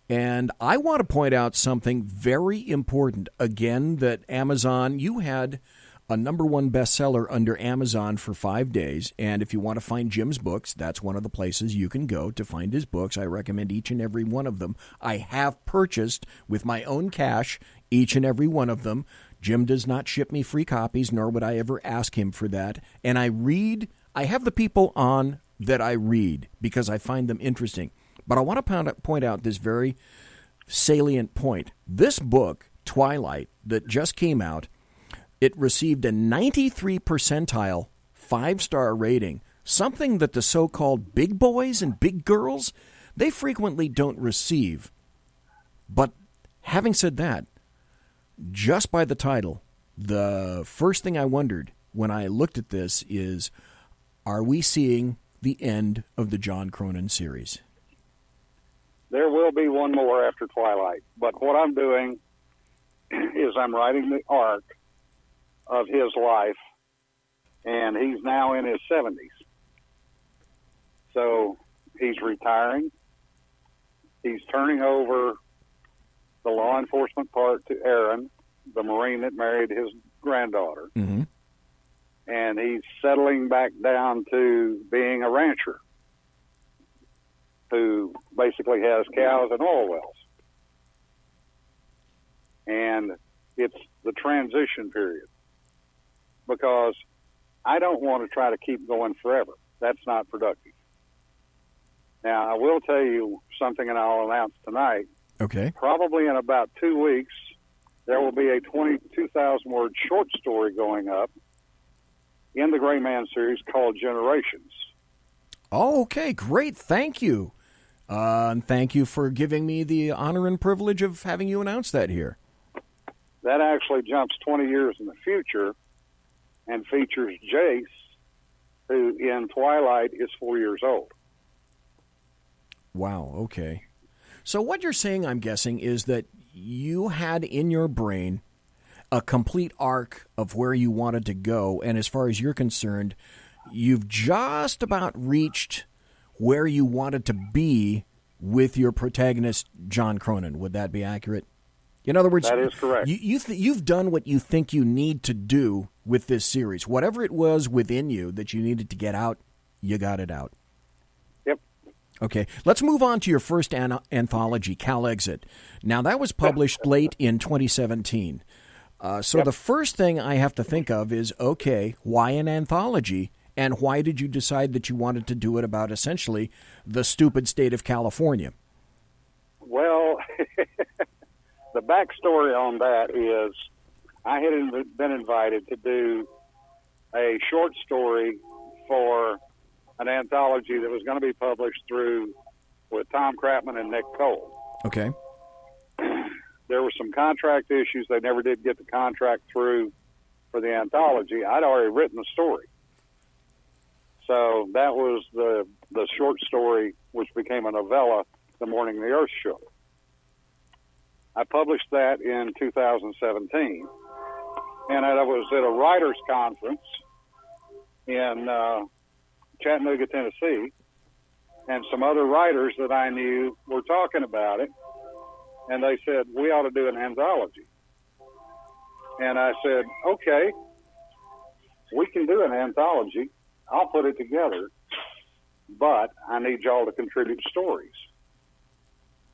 And I want to point out something very important, again, that Amazon, you had a #1 bestseller under Amazon for 5 days. And if you want to find Jim's books, that's one of the places you can go to find his books. I recommend each and every one of them. I have purchased with my own cash each and every one of them. Jim does not ship me free copies, nor would I ever ask him for that. And I have the people on that I read because I find them interesting. But I want to point out this very salient point. This book, Twilight, that just came out, it received a 93 percentile 5-star rating, something that the so-called big boys and big girls, they frequently don't receive. But having said that, just by the title, the first thing I wondered when I looked at this is, are we seeing the end of the John Cronin series? There will be one more after Twilight, but what I'm doing is I'm writing the arc of his life, and he's now in his 70s. So he's retiring. He's turning over the law enforcement part to Aaron, the Marine that married his granddaughter. Mm-hmm. And he's settling back down to being a rancher who basically has cows and oil wells. And it's the transition period, because I don't want to try to keep going forever. That's not productive. Now, I will tell you something, and I'll announce tonight. Okay. Probably in about 2 weeks, there will be a 22,000-word short story going up in the Gray Man series called Generations. Oh, okay, great. Thank you. And thank you for giving me the honor and privilege of having you announce that here. That actually jumps 20 years in the future and features Jace, who in Twilight is 4 years old. Wow, okay. So what you're saying, I'm guessing, is that you had in your brain a complete arc of where you wanted to go, and as far as you're concerned, you've just about reached where you wanted to be with your protagonist, John Cronin. Would that be accurate? In other words, that is correct. You've done what you think you need to do with this series. Whatever it was within you that you needed to get out, you got it out. Yep. Okay, let's move on to your first anthology, Cal Exit. Now, that was published late in 2017. So the first thing I have to think of is, okay, why an anthology? And why did you decide that you wanted to do it about essentially the stupid state of California? Well, the backstory on that is I had been invited to do a short story for an anthology that was going to be published with Tom Kratman and Nick Cole. Okay. There were some contract issues. They never did get the contract through for the anthology. I'd already written the story. So that was the short story, which became a novella, The Morning the Earth Shook. I published that in 2017. And I was at a writers' conference in Chattanooga, Tennessee, and some other writers that I knew were talking about it. And they said, we ought to do an anthology. And I said, okay, we can do an anthology. I'll put it together, but I need y'all to contribute stories.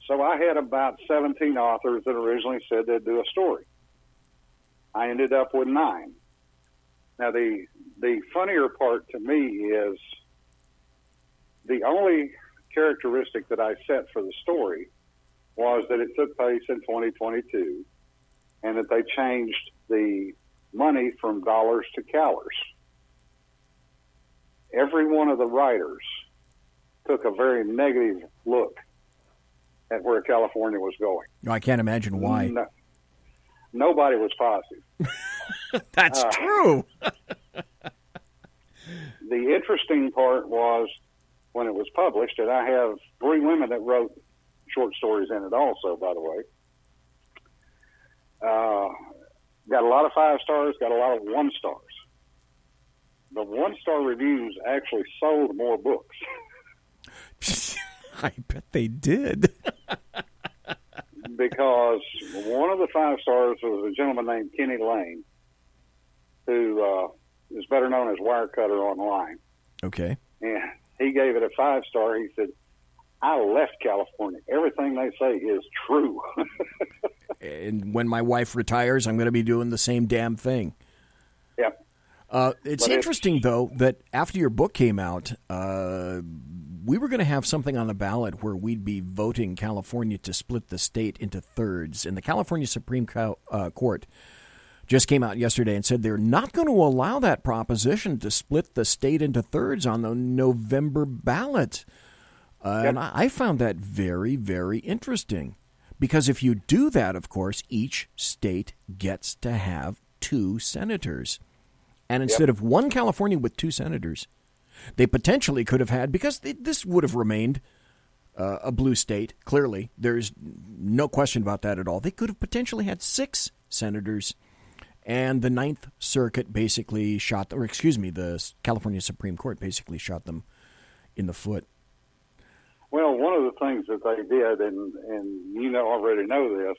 So I had about 17 authors that originally said they'd do a story. I ended up with 9. Now, the funnier part to me is the only characteristic that I set for the story was that it took place in 2022 and that they changed the money from dollars to calories. Every one of the writers took a very negative look at where California was going. I can't imagine why. Nobody was positive. That's true. The interesting part was when it was published, and I have 3 women that wrote short stories in it also, by the way. Got a lot of 5 stars, got a lot of 1 stars. The 1-star reviews actually sold more books. I bet they did. Because one of the 5 stars was a gentleman named Kenny Lane, who is better known as Wirecutter online. Okay. And he gave it a 5-star. He said, I left California. Everything they say is true. And when my wife retires, I'm going to be doing the same damn thing. Yeah. It's interesting, though, that after your book came out, we were going to have something on the ballot where we'd be voting California to split the state into thirds. And the California Supreme Court just came out yesterday and said they're not going to allow that proposition to split the state into thirds on the November ballot. And I found that very, very interesting. Because if you do that, of course, each state gets to have 2 senators. And instead of one California with 2 senators, they potentially could have had, because this would have remained a blue state, clearly. There's no question about that at all. They could have potentially had 6 senators. And the Ninth Circuit basically the California Supreme Court basically shot them in the foot. Well, one of the things that they did, and you already know this,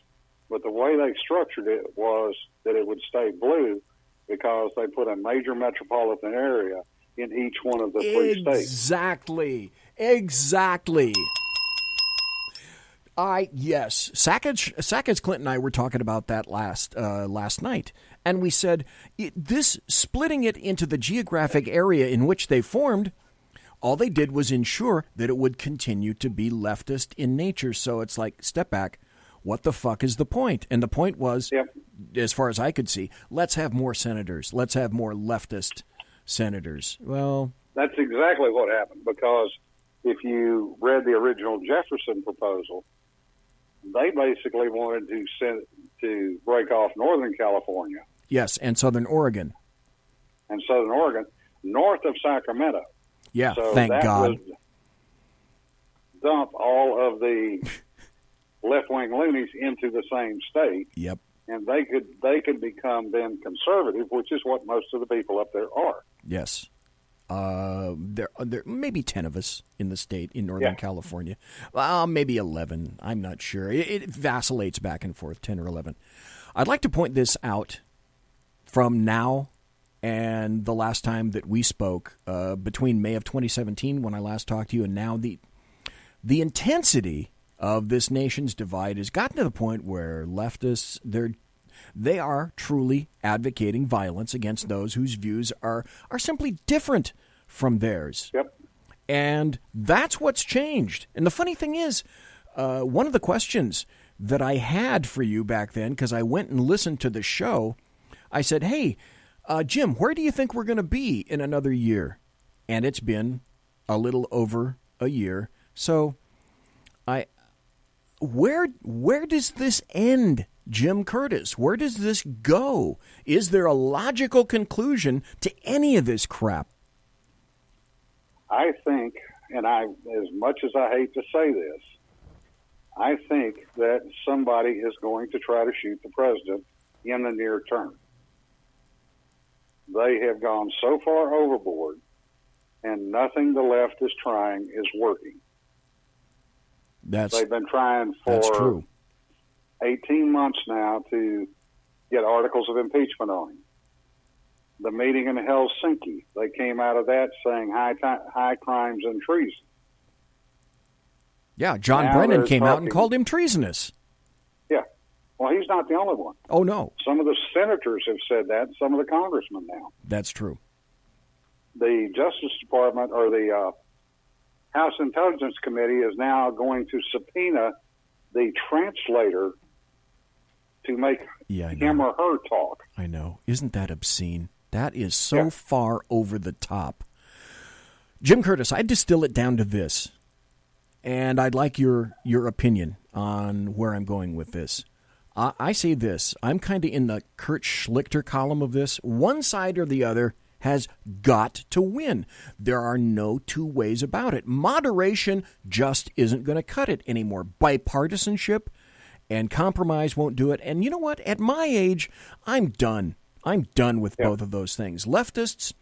but the way they structured it was that it would stay blue because they put a major metropolitan area in each one of the 3 states. Exactly. Yes. Sackage Clint and I were talking about that last night, and we said this splitting it into the geographic area in which they formed, all they did was ensure that it would continue to be leftist in nature. So it's like, step back. What the fuck is the point? And the point was, as far as I could see, let's have more senators. Let's have more leftist senators. Well, that's exactly what happened, because if you read the original Jefferson proposal, they basically wanted to break off Northern California. Yes, and Southern Oregon. North of Sacramento. Yeah, so thank that God. Would dump all of the left-wing loonies into the same state. Yep. And they could become then conservative, which is what most of the people up there are. Yes. There may be 10 of us in the state, in Northern California. Maybe 11. I'm not sure. It vacillates back and forth, 10 or 11. I'd like to point this out from now and the last time that we spoke, between May of 2017, when I last talked to you, and now the intensity of this nation's divide has gotten to the point where leftists, they are truly advocating violence against those whose views are simply different from theirs. Yep. And that's what's changed. And the funny thing is, one of the questions that I had for you back then, because I went and listened to the show, I said, hey, Jim, where do you think we're going to be in another year? And it's been a little over a year. So where does this end, Jim Curtis? Where does this go? Is there a logical conclusion to any of this crap? I think, and as much as I hate to say this, I think that somebody is going to try to shoot the president in the near term. They have gone so far overboard, and nothing the left is trying is working. They've been trying for 18 months now to get articles of impeachment on him. The meeting in Helsinki, they came out of that saying high crimes and treason. Yeah, John Brennan came out and called him treasonous. Yeah. Well, he's not the only one. Oh, no. Some of the senators have said that, some of the congressmen now. That's true. The Justice Department, or the House Intelligence Committee, is now going to subpoena the translator to make him or her talk. I know. Isn't that obscene? That is so far over the top. Jim Curtis, I'd distill it down to this, and I'd like your opinion on where I'm going with this. I say this. I'm kind of in the Kurt Schlichter column of this. One side or the other has got to win. There are no two ways about it. Moderation just isn't going to cut it anymore. Bipartisanship and compromise won't do it. And you know what? At my age, I'm done. I'm done with both of those things. Leftists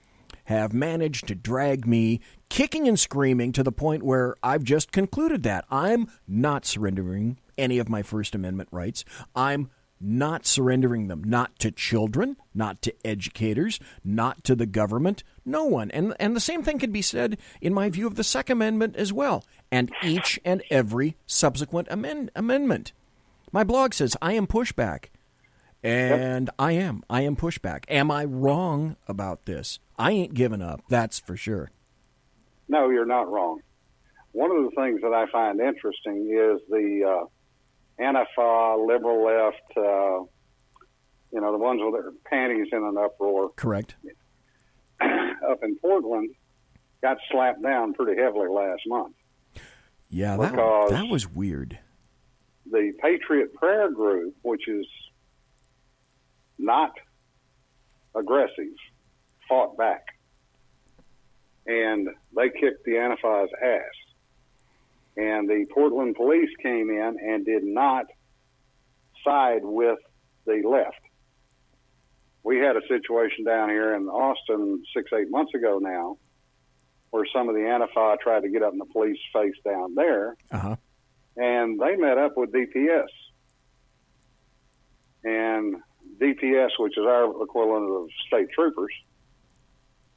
have managed to drag me kicking and screaming to the point where I've just concluded that I'm not surrendering any of my First Amendment rights. I'm not surrendering them, not to children, not to educators, not to the government, no one. And the same thing can be said, in my view, of the Second Amendment as well, and each and every subsequent amendment. My blog says, I am pushback, and I am pushback. Am I wrong about this? I ain't giving up, that's for sure. No, you're not wrong. One of the things that I find interesting is the Antifa, liberal left, the ones with their panties in an uproar. Correct. Up in Portland, got slapped down pretty heavily last month. Yeah, that was weird. The Patriot Prayer Group, which is not aggressive, fought back. And they kicked the Antifa's ass. And the Portland police came in and did not side with the left. We had a situation down here in Austin 6-8 months ago now where some of the Antifa tried to get up in the police face down there, and they met up with DPS. And DPS, which is our equivalent of state troopers,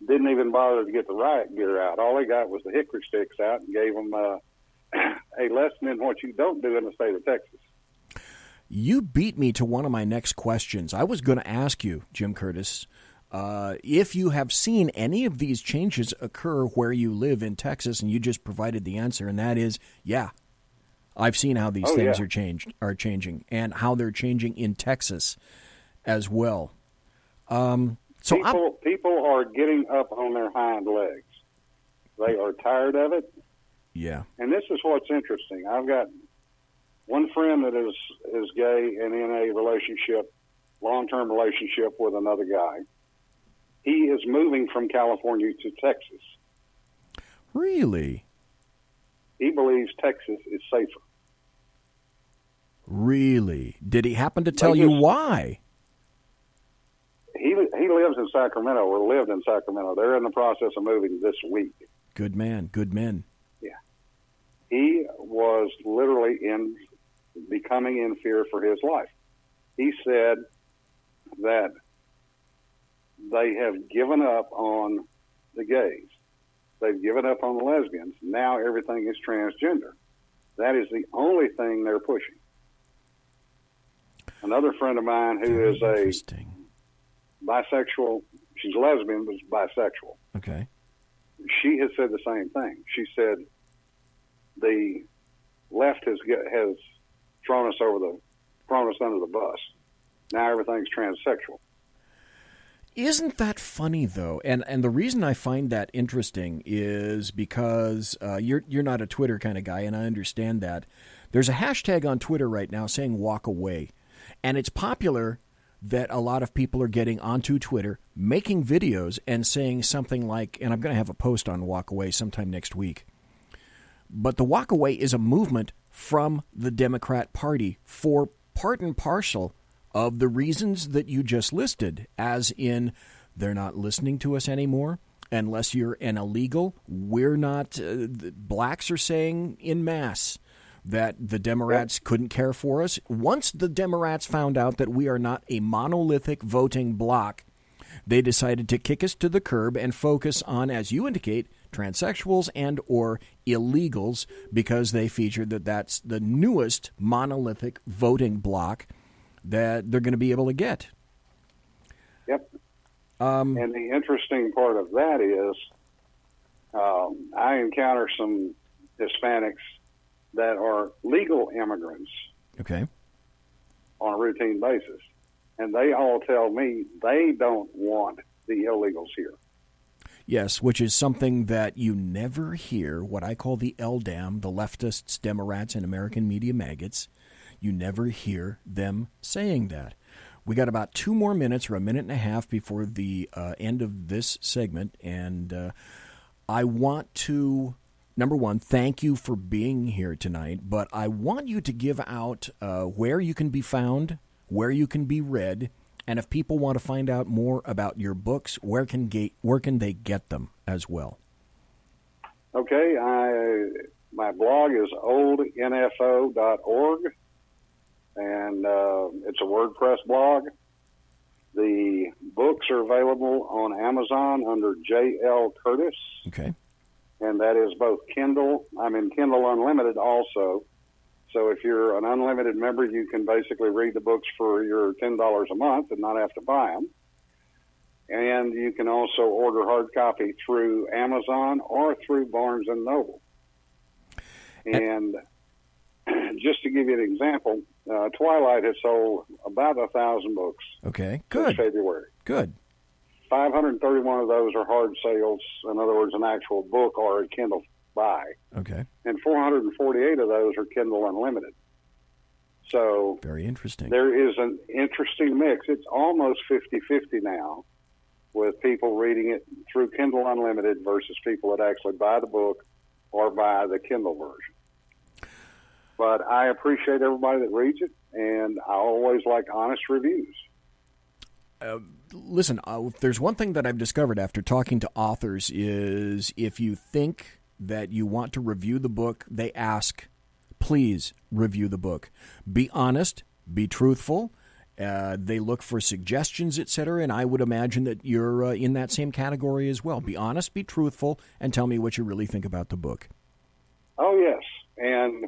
didn't even bother to get the riot gear out. All they got was the hickory sticks out and gave them a lesson in what you don't do in the state of Texas. You beat me to one of my next questions. I was going to ask you, Jim Curtis, if you have seen any of these changes occur where you live in Texas, and you just provided the answer, and that is, yeah, I've seen how these things are changing, and how they're changing in Texas as well. People are getting up on their hind legs. They are tired of it. Yeah. And this is what's interesting. I've got one friend that is gay and in a relationship, long-term relationship with another guy. He is moving from California to Texas. Really? He believes Texas is safer. Really? Did he happen to tell you why? He lives in Sacramento, or lived in Sacramento. They're in the process of moving this week. Good man, good men. Yeah. He was literally becoming in fear for his life. He said that they have given up on the gays. They've given up on the lesbians. Now everything is transgender. That is the only thing they're pushing. Another friend of mine who is a bisexual, she's lesbian, but bisexual. Okay. She has said the same thing. She said the left has thrown us under the bus. Now everything's transsexual. Isn't that funny, though? And the reason I find that interesting is because you're not a Twitter kind of guy, and I understand that. There's a hashtag on Twitter right now saying walk away. And it's popular that a lot of people are getting onto Twitter, making videos and saying something like, and I'm going to have a post on walk away sometime next week, but the walk away is a movement from the Democrat Party for part and parcel of the reasons that you just listed, as in they're not listening to us anymore unless you're an illegal. We're not, blacks are saying en masse that the Democrats couldn't care for us. Once the Democrats found out that we are not a monolithic voting bloc, they decided to kick us to the curb and focus on, as you indicate, transsexuals and or illegals, because they featured that that's the newest monolithic voting bloc that they're going to be able to get. Yep. And the interesting part of that is I encounter some Hispanics that are legal immigrants, okay, on a routine basis. And they all tell me they don't want the illegals here. Yes, which is something that you never hear, what I call the LDAM, the leftists, Democrats, and American Media Maggots. You never hear them saying that. We got about 2 more minutes or a minute and a half before the end of this segment, and I want to, number one, thank you for being here tonight, but I want you to give out where you can be found, where you can be read, and if people want to find out more about your books, where can they get them as well? Okay, my blog is oldnfo.org, and it's a WordPress blog. The books are available on Amazon under J.L. Curtis. Okay. And that is both Kindle. I'm in Kindle Unlimited also. So if you're an unlimited member, you can basically read the books for your $10 a month and not have to buy them. And you can also order hard copy through Amazon or through Barnes & Noble. And just to give you an example, Twilight has sold about 1,000 books. Okay, good. In February. Good. 531 of those are hard sales, in other words, an actual book or a Kindle buy. Okay. And 448 of those are Kindle Unlimited. So very interesting. There is an interesting mix. It's almost 50-50 now with people reading it through Kindle Unlimited versus people that actually buy the book or buy the Kindle version. But I appreciate everybody that reads it, and I always like honest reviews. Listen, if there's one thing that I've discovered after talking to authors is if you think that you want to review the book, they ask, please review the book. Be honest, be truthful. They look for suggestions, etc., and I would imagine that you're in that same category as well. Be honest, be truthful, and tell me what you really think about the book. Oh, yes. And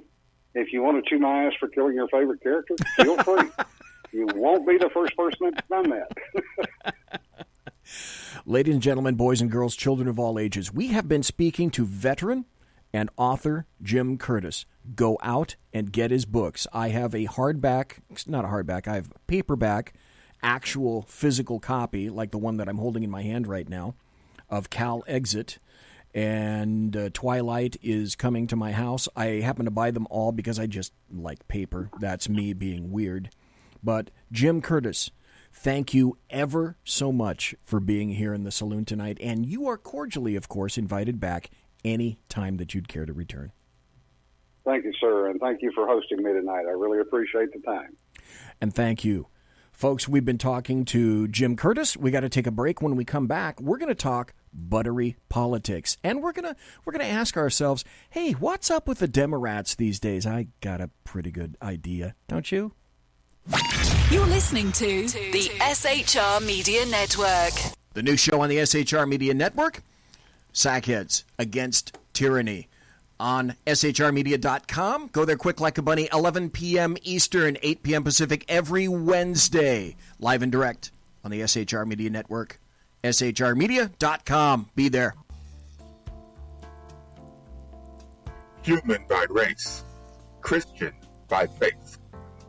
if you want to chew my ass for killing your favorite character, feel free. You won't be the first person that's done that. Ladies and gentlemen, boys and girls, children of all ages, we have been speaking to veteran and author Jim Curtis. Go out and get his books. I have a hardback, not a hardback, I have a paperback, actual physical copy, like the one that I'm holding in my hand right now, of Cal Exit. And Twilight is coming to my house. I happen to buy them all because I just like paper. That's me being weird. But Jim Curtis, thank you ever so much for being here in the saloon tonight. And you are cordially, of course, invited back any time that you'd care to return. Thank you, sir, and thank you for hosting me tonight. I really appreciate the time. And thank you. Folks, we've been talking to Jim Curtis. We got to take a break. When we come back, we're going to talk buttery politics. And we're going to ask ourselves, hey, what's up with the Democrats these days? I got a pretty good idea, don't you? You're listening to the SHR Media Network. The new show on the SHR Media Network, Sackheads Against Tyranny. On shrmedia.com. Go there quick like a bunny, 11 p.m. Eastern, 8 p.m. Pacific, every Wednesday. Live and direct on the SHR Media Network. shrmedia.com. Be there. Human by race, Christian by faith,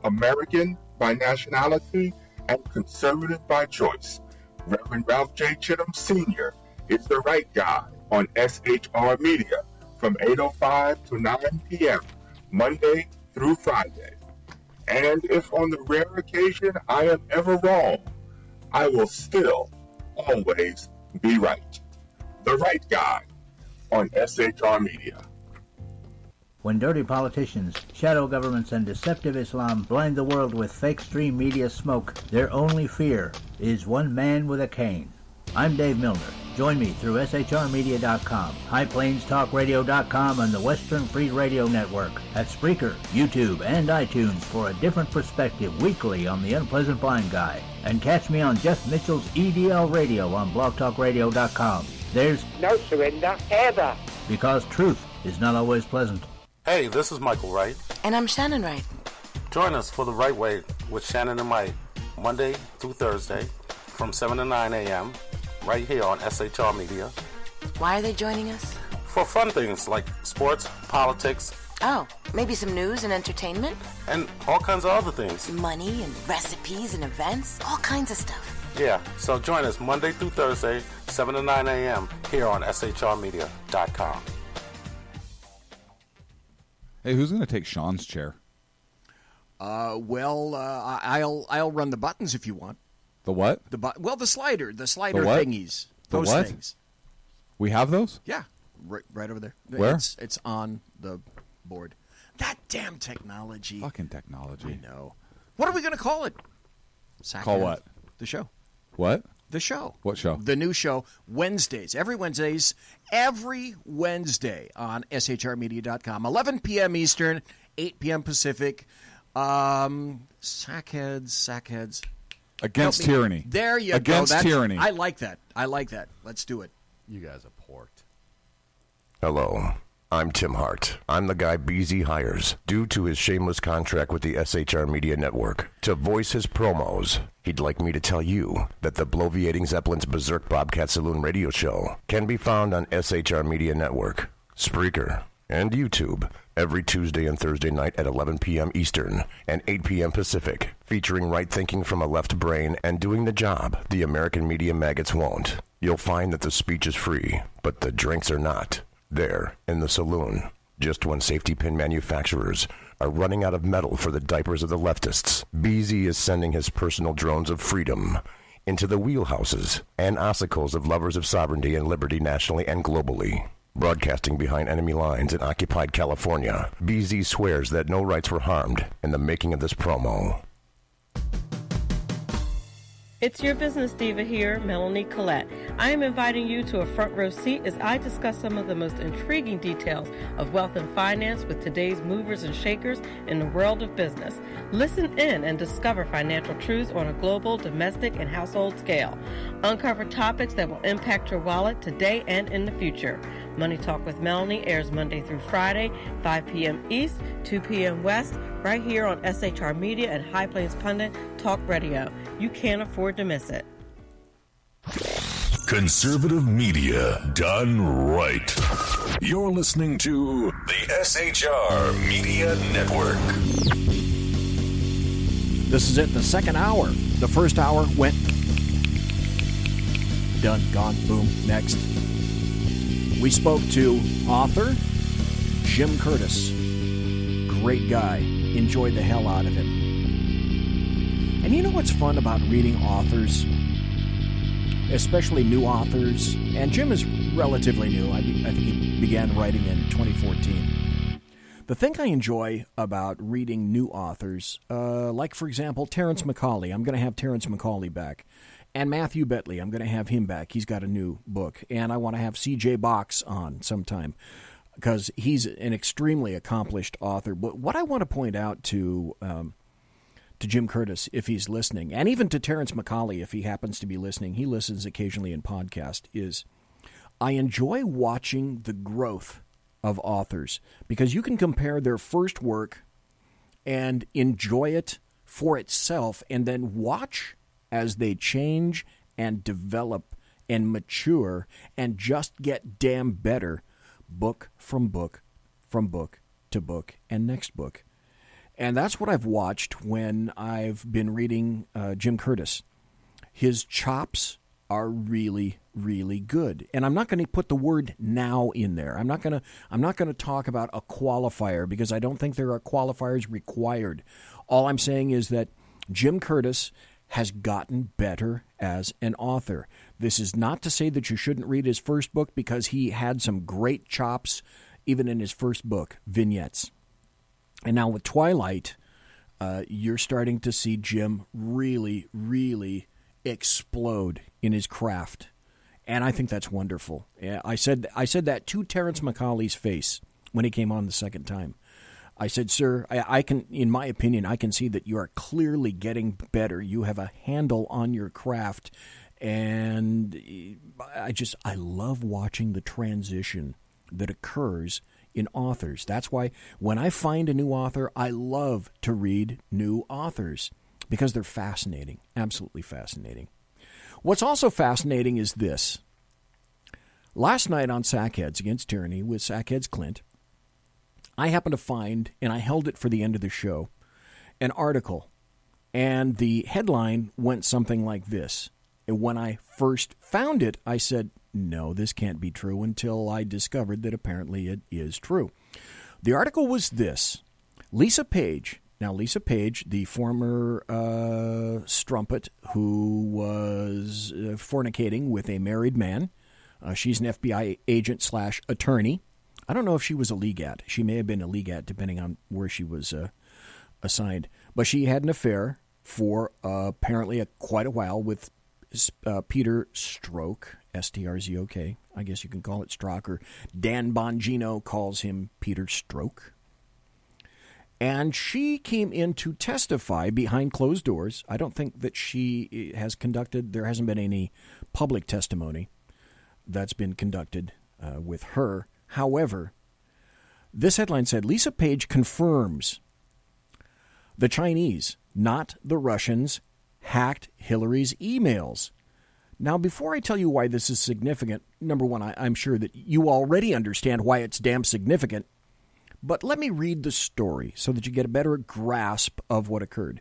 American by nationality, and conservative by choice. Reverend Ralph J. Chittum Sr. is the right guy on SHR Media from 8:05 to 9 p.m., Monday through Friday. And if on the rare occasion I am ever wrong, I will still always be right. The right guy on SHR Media. When dirty politicians, shadow governments, and deceptive Islam blind the world with fake stream media smoke, their only fear is one man with a cane. I'm Dave Milner. Join me through SHRmedia.com, HighPlainsTalkRadio.com, and the Western Free Radio Network at Spreaker, YouTube, and iTunes for a different perspective weekly on the Unpleasant Blind Guy. And catch me on Jeff Mitchell's EDL Radio on BlogTalkRadio.com. There's no surrender ever. Because truth is not always pleasant. Hey, this is Michael Wright. And I'm Shannon Wright. Join us for The Right Way with Shannon and Mike, Monday through Thursday from 7 to 9 a.m., right here on SHR Media. Why are they joining us? For fun things like sports, politics. Oh, maybe some news and entertainment? And all kinds of other things. Money and recipes and events, all kinds of stuff. Yeah, so join us Monday through Thursday, 7 to 9 a.m. here on SHRmedia.com. Hey, who's going to take Sean's chair? I'll run the buttons if you want. The what? The slider the thingies. Those what? Things. We have those? Yeah, right over there. Where? It's on the board. That damn technology. Fucking technology. I know. What are we going to call it? Call what? The show. What? The show. What show? The new show, Wednesdays. Every Wednesday on SHRmedia.com. 11 p.m. Eastern, 8 p.m. Pacific. Sackheads. Against tyranny. There you Against go. tyranny. I like that. Let's do it. You guys are porked. Hello, I'm Tim Hart. I'm the guy BZ hires, due to his shameless contract with the SHR Media Network, to voice his promos. He'd like me to tell you that the Bloviating Zeppelin's Berserk Bobcat Saloon radio show can be found on SHR Media Network, Spreaker, and YouTube every Tuesday and Thursday night at 11 p.m. Eastern and 8 p.m. Pacific, featuring right thinking from a left brain and doing the job the American Media Maggots won't. You'll find that the speech is free, but the drinks are not. There, in the saloon, just when safety pin manufacturers are running out of metal for the diapers of the leftists, BZ is sending his personal drones of freedom into the wheelhouses and ossicles of lovers of sovereignty and liberty nationally and globally. Broadcasting behind enemy lines in occupied California, BZ swears that no rights were harmed in the making of this promo. It's your business diva here, Melanie Collette. I am inviting you to a front row seat as I discuss some of the most intriguing details of wealth and finance with today's movers and shakers in the world of business. Listen in and discover financial truths on a global, domestic, and household scale. Uncover topics that will impact your wallet today and in the future. Money Talk with Melanie airs Monday through Friday, 5 p.m. East, 2 p.m. West, right here on SHR Media and High Plains Pundit Talk Radio. You can't afford to miss it. Conservative media done right. You're listening to the SHR Media Network. This is it, the second hour. The first hour went done, gone, boom, next. We spoke to author Jim Curtis. Great guy. Enjoyed the hell out of him. And you know what's fun about reading authors, especially new authors? And Jim is relatively new. I think he began writing in 2014. The thing I enjoy about reading new authors, like, for example, Terrence McCauley. I'm going to have Terrence McCauley back. And Matthew Betley, I'm going to have him back. He's got a new book. And I want to have C.J. Box on sometime because he's an extremely accomplished author. But what I want to point out to Jim Curtis, if he's listening, and even to Terrence McCauley, if he happens to be listening, he listens occasionally in podcast, is I enjoy watching the growth of authors because you can compare their first work and enjoy it for itself and then watch as they change and develop and mature and just get damn better book from book from book to book and next book. And that's what I've watched when I've been reading Jim Curtis. His chops are really, really good. And I'm not going to put the word now in there. I'm not going to talk about a qualifier because I don't think there are qualifiers required. All I'm saying is that Jim Curtis has gotten better as an author. This is not to say that you shouldn't read his first book because he had some great chops even in his first book, Vignettes. And now with Twilight, you're starting to see Jim really, really explode in his craft. And I think that's wonderful. I said that to Terrence McCauley's face when he came on the second time. I said, sir, I can, in my opinion, I can see that you are clearly getting better. You have a handle on your craft. And I love watching the transition that occurs in authors. That's why when I find a new author, I love to read new authors because they're fascinating, absolutely fascinating. What's also fascinating is this. Last night on Sackheads Against Tyranny with Sackheads Clint, I happened to find, and I held it for the end of the show, an article. And the headline went something like this. And when I first found it, I said, no, this can't be true, until I discovered that apparently it is true. The article was this. Lisa Page, the former strumpet who was fornicating with a married man. She's an FBI agent / attorney. I don't know if she was a legat. She may have been a legat, depending on where she was assigned. But she had an affair for apparently quite a while with Peter Strzok, S-T-R-Z-O-K. I guess you can call it Strzok, or Dan Bongino calls him Peter Strzok. And she came in to testify behind closed doors. I don't think that she has conducted, there hasn't been any public testimony that's been conducted with her. However, this headline said, Lisa Page confirms the Chinese, not the Russians, hacked Hillary's emails. Now, before I tell you why this is significant, number one, I'm sure that you already understand why it's damn significant. But let me read the story so that you get a better grasp of what occurred.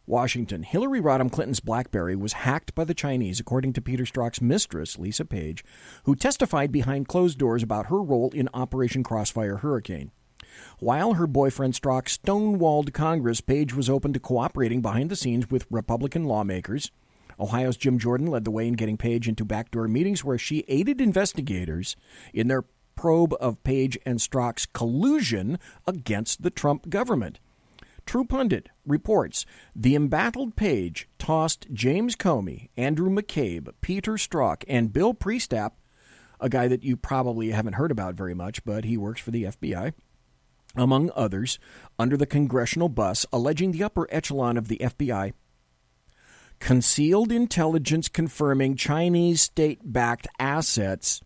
Washington. Hillary Rodham Clinton's BlackBerry was hacked by the Chinese, according to Peter Strzok's mistress, Lisa Page, who testified behind closed doors about her role in Operation Crossfire Hurricane. While her boyfriend Strzok stonewalled Congress, Page was open to cooperating behind the scenes with Republican lawmakers. Ohio's Jim Jordan led the way in getting Page into backdoor meetings where she aided investigators in their probe of Page and Strzok's collusion against the Trump government. True Pundit reports the embattled Page tossed James Comey, Andrew McCabe, Peter Strzok, and Bill Priestap, a guy that you probably haven't heard about very much, but he works for the FBI, among others, under the congressional bus, alleging the upper echelon of the FBI concealed intelligence confirming Chinese state-backed assets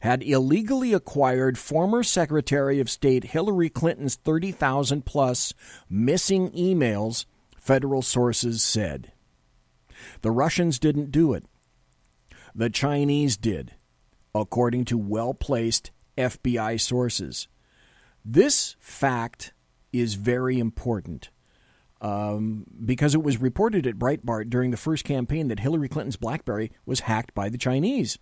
had illegally acquired former Secretary of State Hillary Clinton's 30,000-plus missing emails, federal sources said. The Russians didn't do it. The Chinese did, according to well-placed FBI sources. This fact is very important because it was reported at Breitbart during the first campaign that Hillary Clinton's BlackBerry was hacked by the Chinese.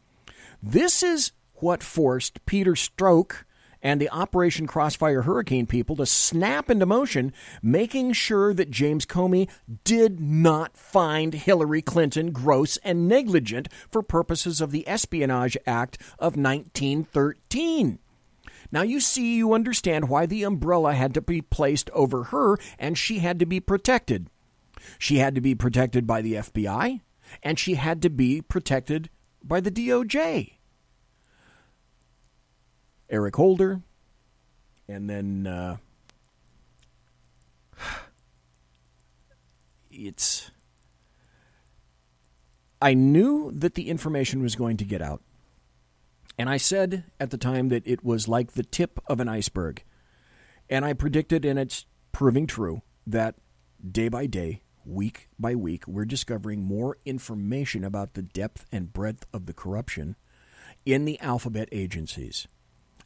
This is what forced Peter Strzok and the Operation Crossfire Hurricane people to snap into motion, making sure that James Comey did not find Hillary Clinton gross and negligent for purposes of the Espionage Act of 1913. Now you understand why the umbrella had to be placed over her, and she had to be protected. She had to be protected by the FBI, and she had to be protected by the DOJ. Eric Holder, and then I knew that the information was going to get out. And I said at the time that it was like the tip of an iceberg. And I predicted, and it's proving true, that day by day, week by week, we're discovering more information about the depth and breadth of the corruption in the alphabet agencies.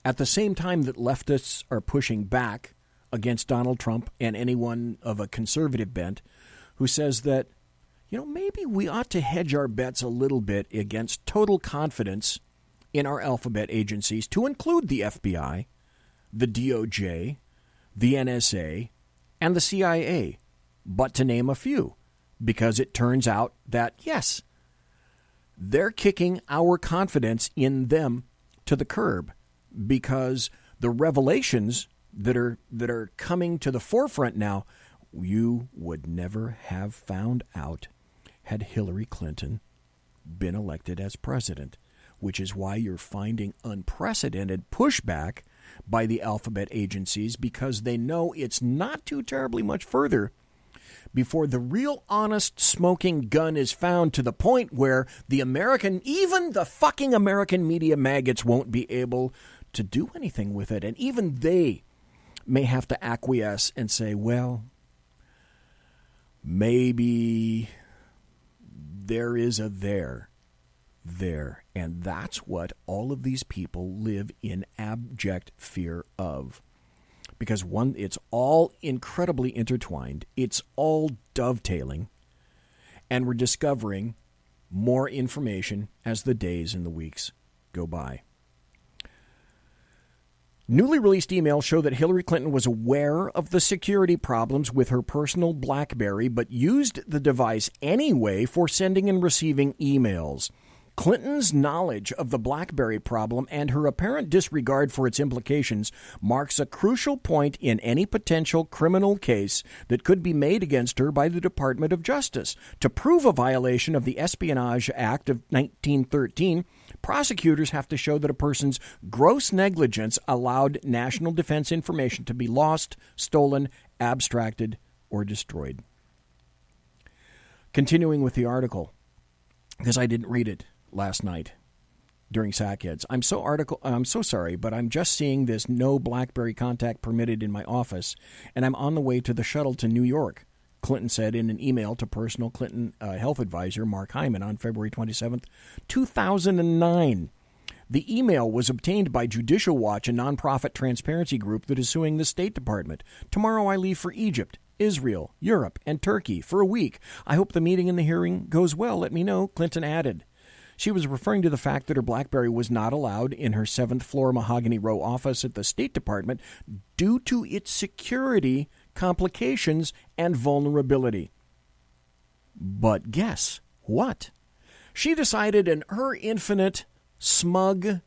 At the same time that leftists are pushing back against Donald Trump and anyone of a conservative bent who says that, maybe we ought to hedge our bets a little bit against total confidence in our alphabet agencies, to include the FBI, the DOJ, the NSA, and the CIA, but to name a few, because it turns out that, yes, they're kicking our confidence in them to the curb, because the revelations that are coming to the forefront now, you would never have found out had Hillary Clinton been elected as president, which is why you're finding unprecedented pushback by the alphabet agencies, because they know it's not too terribly much further before the real honest smoking gun is found, to the point where even the fucking American Media Maggots won't be able to do anything with it. And even they may have to acquiesce and say, well, maybe there is a there. And that's what all of these people live in abject fear of. Because one, it's all incredibly intertwined. It's all dovetailing. And we're discovering more information as the days and the weeks go by. Newly released emails show that Hillary Clinton was aware of the security problems with her personal BlackBerry, but used the device anyway for sending and receiving emails. Clinton's knowledge of the BlackBerry problem and her apparent disregard for its implications marks a crucial point in any potential criminal case that could be made against her by the Department of Justice. To prove a violation of the Espionage Act of 1913, prosecutors have to show that a person's gross negligence allowed national defense information to be lost, stolen, abstracted, or destroyed. Continuing with the article, because I didn't read it last night during Sackheads. I'm so sorry, but I'm just seeing this no BlackBerry contact permitted in my office, and I'm on the way to the shuttle to New York, Clinton said in an email to personal Clinton health advisor Mark Hyman on February 27, 2009. The email was obtained by Judicial Watch, a nonprofit transparency group that is suing the State Department. Tomorrow I leave for Egypt, Israel, Europe, and Turkey for a week. I hope the meeting and the hearing goes well. Let me know, Clinton added. She was referring to the fact that her BlackBerry was not allowed in her 7th floor Mahogany Row office at the State Department due to its security complications and vulnerability. But guess what? She decided in her infinite, smug,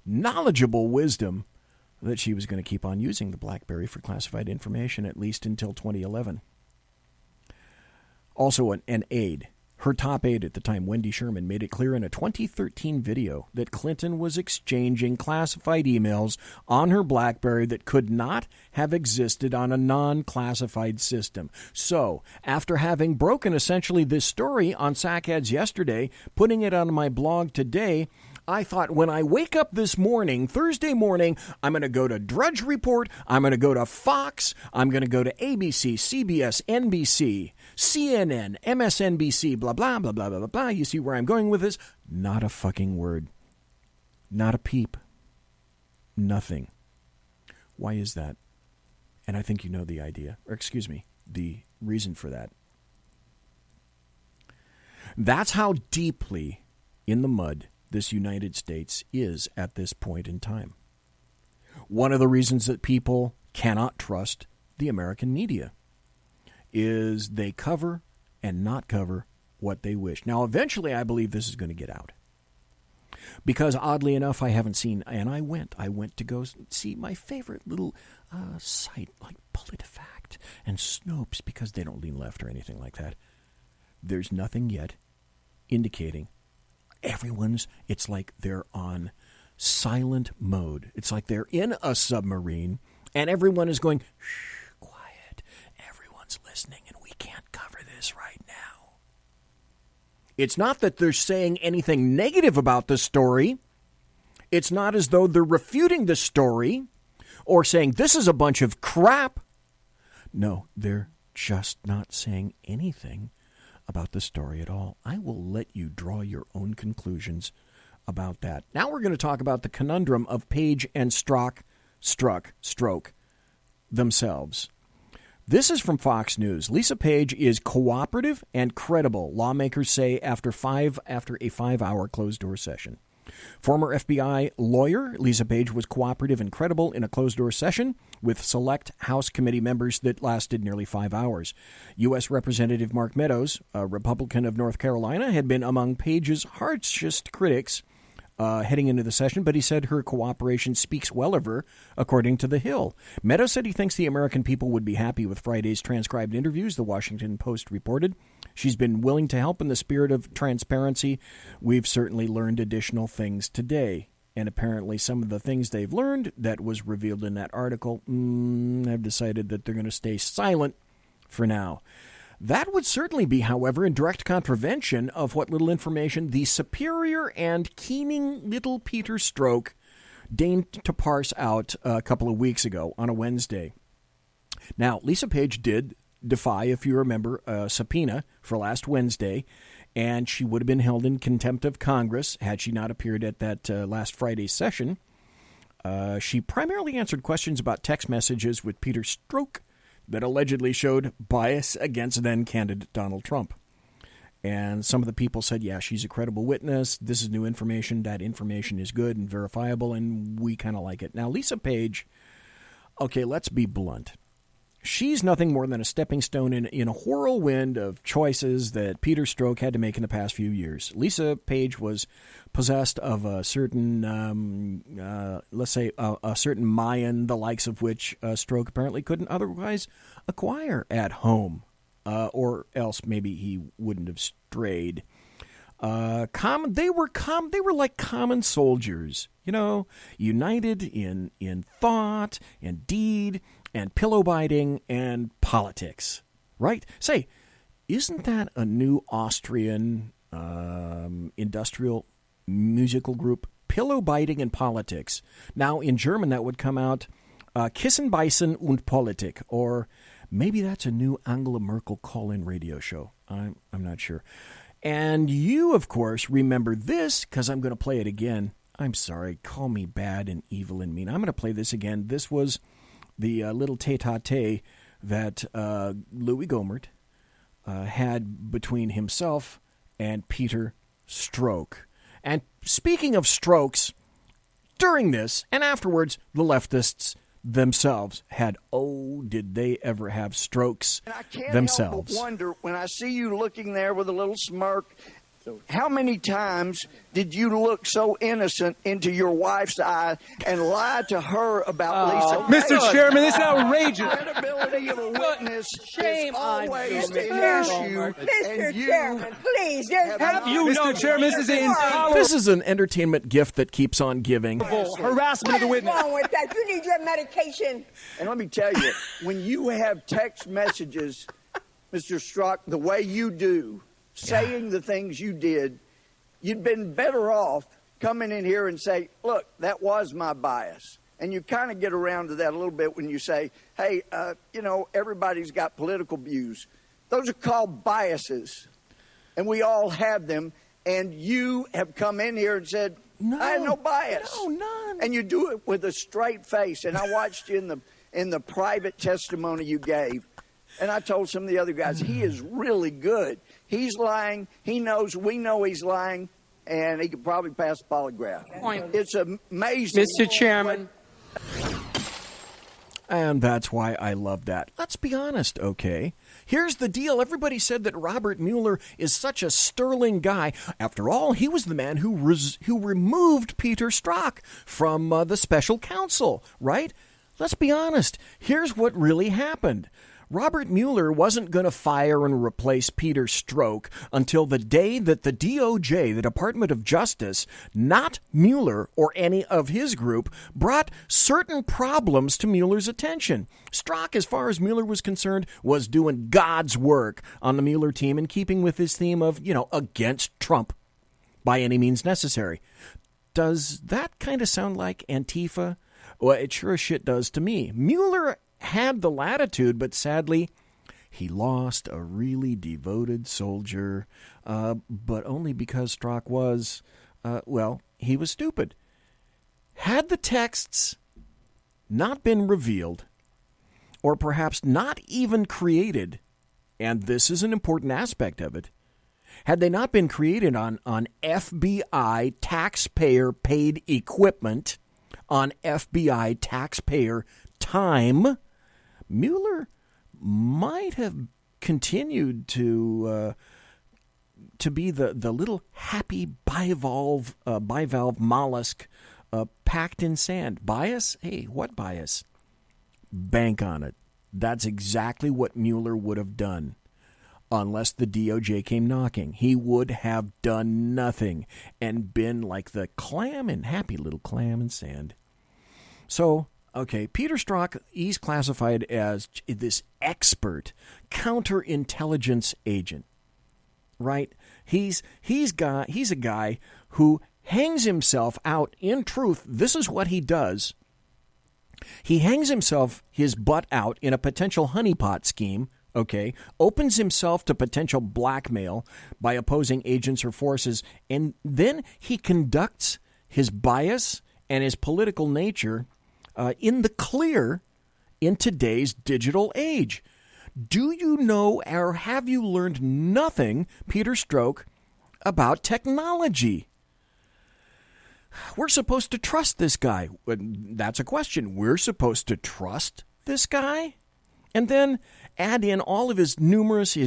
knowledgeable wisdom that she was going to keep on using the BlackBerry for classified information at least until 2011. Also, an aide. Her top aide at the time, Wendy Sherman, made it clear in a 2013 video that Clinton was exchanging classified emails on her BlackBerry that could not have existed on a non-classified system. So, after having broken essentially this story on Sackheads yesterday, putting it on my blog today, I thought when I wake up this morning, Thursday morning, I'm going to go to Drudge Report, I'm going to go to Fox, I'm going to go to ABC, CBS, NBC, CNN, MSNBC, blah, blah, blah, blah, blah, blah, blah. You see where I'm going with this? Not a fucking word. Not a peep. Nothing. Why is that? And I think you know the idea, or excuse me, the reason for that. That's how deeply in the mud this United States is at this point in time. One of the reasons that people cannot trust the American media is they cover and not cover what they wish. Now, eventually, I believe this is going to get out. Because oddly enough, I haven't seen, and I went to go see my favorite little site like PolitiFact and Snopes, because they don't lean left or anything like that. There's nothing yet indicating it's like they're on silent mode. It's like they're in a submarine and everyone is going, shh, quiet. Everyone's listening and we can't cover this right now. It's not that they're saying anything negative about the story. It's not as though they're refuting the story or saying this is a bunch of crap. No, they're just not saying anything about the story at all. I will let you draw your own conclusions about that. Now we're going to talk about the conundrum of Page and Strzok themselves. This is from Fox News. Lisa Page is cooperative and credible, lawmakers say after a 5-hour closed-door session. Former FBI lawyer Lisa Page was cooperative and credible in a closed-door session with select House committee members that lasted nearly 5 hours. U.S. Representative Mark Meadows, a Republican of North Carolina, had been among Page's harshest critics heading into the session, but he said her cooperation speaks well of her, according to The Hill. Meadows said he thinks the American people would be happy with Friday's transcribed interviews, the Washington Post reported. She's been willing to help in the spirit of transparency. We've certainly learned additional things today. And apparently some of the things they've learned that was revealed in that article have decided that they're going to stay silent for now. That would certainly be, however, in direct contravention of what little information the superior and keening little Peter Strzok deigned to parse out a couple of weeks ago on a Wednesday. Now, Lisa Page did defy, if you remember, a subpoena for last Wednesday, and she would have been held in contempt of Congress had she not appeared at that last Friday's session. She primarily answered questions about text messages with Peter Strzok that allegedly showed bias against then-candidate Donald Trump. And some of the people said, yeah, she's a credible witness. This is new information. That information is good and verifiable, and we kind of like it. Now, Lisa Page, okay, let's be blunt. she's nothing more than a stepping stone in a whirlwind of choices that Peter Strzok had to make in the past few years. Lisa Page was possessed of a certain, let's say, a certain Mayan, the likes of which Strzok apparently couldn't otherwise acquire at home, or else maybe he wouldn't have strayed. They were like common soldiers, united in thought and deed and pillow biting and politics, right? Say, isn't that a new Austrian industrial musical group? Pillow biting and politics. Now in German that would come out Kissen, Beißen und Politik, or maybe that's a new Angela Merkel call-in radio show. I'm not sure. And you, of course, remember this because I'm going to play it again. I'm sorry, call me bad and evil and mean. I'm going to play this again. This was the little tete-a-tete that Louis Gohmert had between himself and Peter Strzok. And speaking of strokes, during this and afterwards, the leftists themselves had, did they ever have strokes and I can't themselves. help but wonder, when I see you looking there with a little smirk, how many times did you look so innocent into your wife's eye and lie to her about Lisa? Mr. Chairman, this is outrageous. The credibility of a witness Shame is always on an issue. Mr. Chairman, please. Have you know, Chairman, this is intolerable. This is an entertainment gift that keeps on giving. Harassment of the witness. What's wrong with that? You need your medication. And let me tell you, when you have text messages, Mr. Strzok, the way you do, saying the things you did, you'd been better off coming in here and say, look, that was my bias. And you kind of get around to that a little bit when you say, hey, everybody's got political views. Those are called biases, and we all have them. And you have come in here and said, I had no bias. No, none. And you do it with a straight face. And I watched you in the private testimony you gave. And I told some of the other guys, he is really good. He's lying. We know he's lying. And he could probably pass the polygraph. It's amazing. Mr. Chairman. And that's why I love that. Let's be honest, okay? Here's the deal. Everybody said that Robert Mueller is such a sterling guy. After all, he was the man who removed Peter Strzok from the special counsel, right? Let's be honest. Here's what really happened. Robert Mueller wasn't going to fire and replace Peter Strzok until the day that the DOJ, the Department of Justice, not Mueller or any of his group, brought certain problems to Mueller's attention. Strzok, as far as Mueller was concerned, was doing God's work on the Mueller team in keeping with his theme of, against Trump by any means necessary. Does that kind of sound like Antifa? Well, it sure as shit does to me. Mueller had the latitude, but sadly, he lost a really devoted soldier, but only because Strzok was, he was stupid. Had the texts not been revealed, or perhaps not even created, and this is an important aspect of it, had they not been created on FBI taxpayer-paid equipment, on FBI taxpayer time, Mueller might have continued to be the little happy bivalve mollusk packed in sand. Bias? Hey, what bias? Bank on it. That's exactly what Mueller would have done. Unless the DOJ came knocking, he would have done nothing and been like the happy little clam in sand. So, okay, Peter Strzok, he's classified as this expert counterintelligence agent, right? He's a guy who hangs himself out. In truth, this is what he does. He hangs his butt out in a potential honeypot scheme, okay, opens himself to potential blackmail by opposing agents or forces, and then he conducts his bias and his political nature in the clear in today's digital age. Do you know, or have you learned nothing, Peter Strzok, about technology? We're supposed to trust this guy. That's a question. We're supposed to trust this guy? And then add in all of his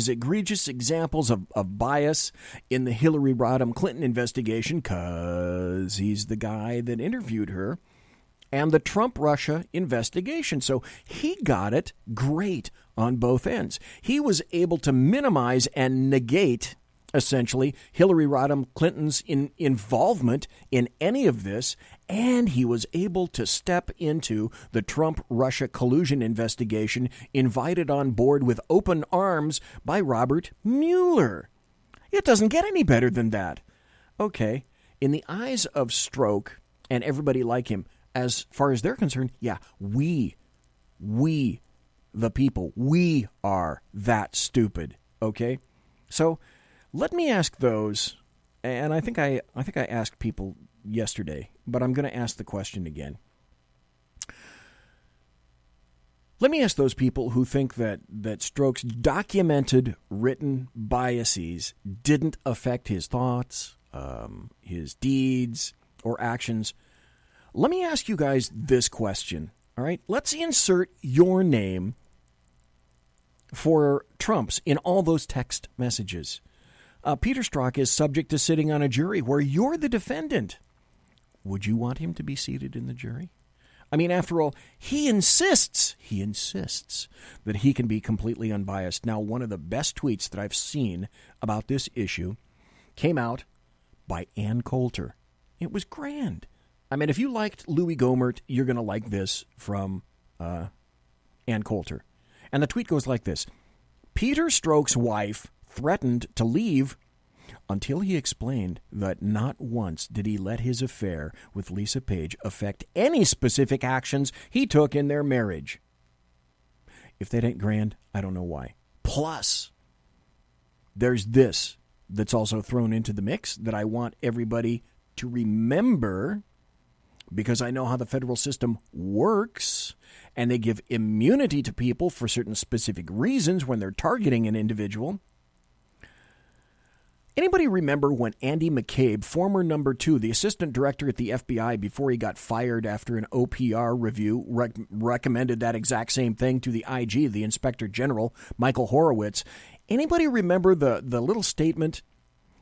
egregious examples of bias in the Hillary Rodham Clinton investigation, because he's the guy that interviewed her, and the Trump-Russia investigation. So he got it great on both ends. He was able to minimize and negate, essentially, Hillary Rodham Clinton's involvement in any of this, and he was able to step into the Trump-Russia collusion investigation invited on board with open arms by Robert Mueller. It doesn't get any better than that. Okay, in the eyes of Stroke and everybody like him, as far as they're concerned, yeah, we, the people, we are that stupid, okay? So let me ask those, and I think I asked people yesterday, but I'm going to ask the question again. Let me ask those people who think that Stroke's documented written biases didn't affect his thoughts, his deeds, or actions. Let me ask you guys this question, all right? Let's insert your name for Trump's in all those text messages. Peter Strzok is subject to sitting on a jury where you're the defendant. Would you want him to be seated in the jury? I mean, after all, he insists that he can be completely unbiased. Now, one of the best tweets that I've seen about this issue came out by Ann Coulter. It was grand. I mean, if you liked Louis Gohmert, you're going to like this from Ann Coulter. And the tweet goes like this. Peter Strzok's wife threatened to leave until he explained that not once did he let his affair with Lisa Page affect any specific actions he took in their marriage. If that ain't grand, I don't know why. Plus, there's this that's also thrown into the mix that I want everybody to remember, because I know how the federal system works, and they give immunity to people for certain specific reasons when they're targeting an individual. Anybody remember when Andy McCabe, former number 2, the assistant director at the FBI before he got fired after an OPR review, recommended that exact same thing to the IG, the Inspector General, Michael Horowitz? Anybody remember the little statement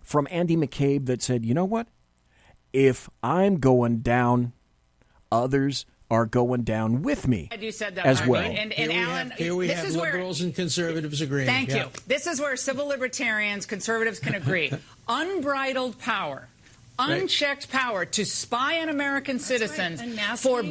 from Andy McCabe that said, you know what? If I'm going down, others are going down with me. You said that as right. well. And Alan, here we have liberals and conservatives agreeing. Thank you. This is where civil libertarians, conservatives can agree. Unbridled power. Unchecked power to spy on American citizens for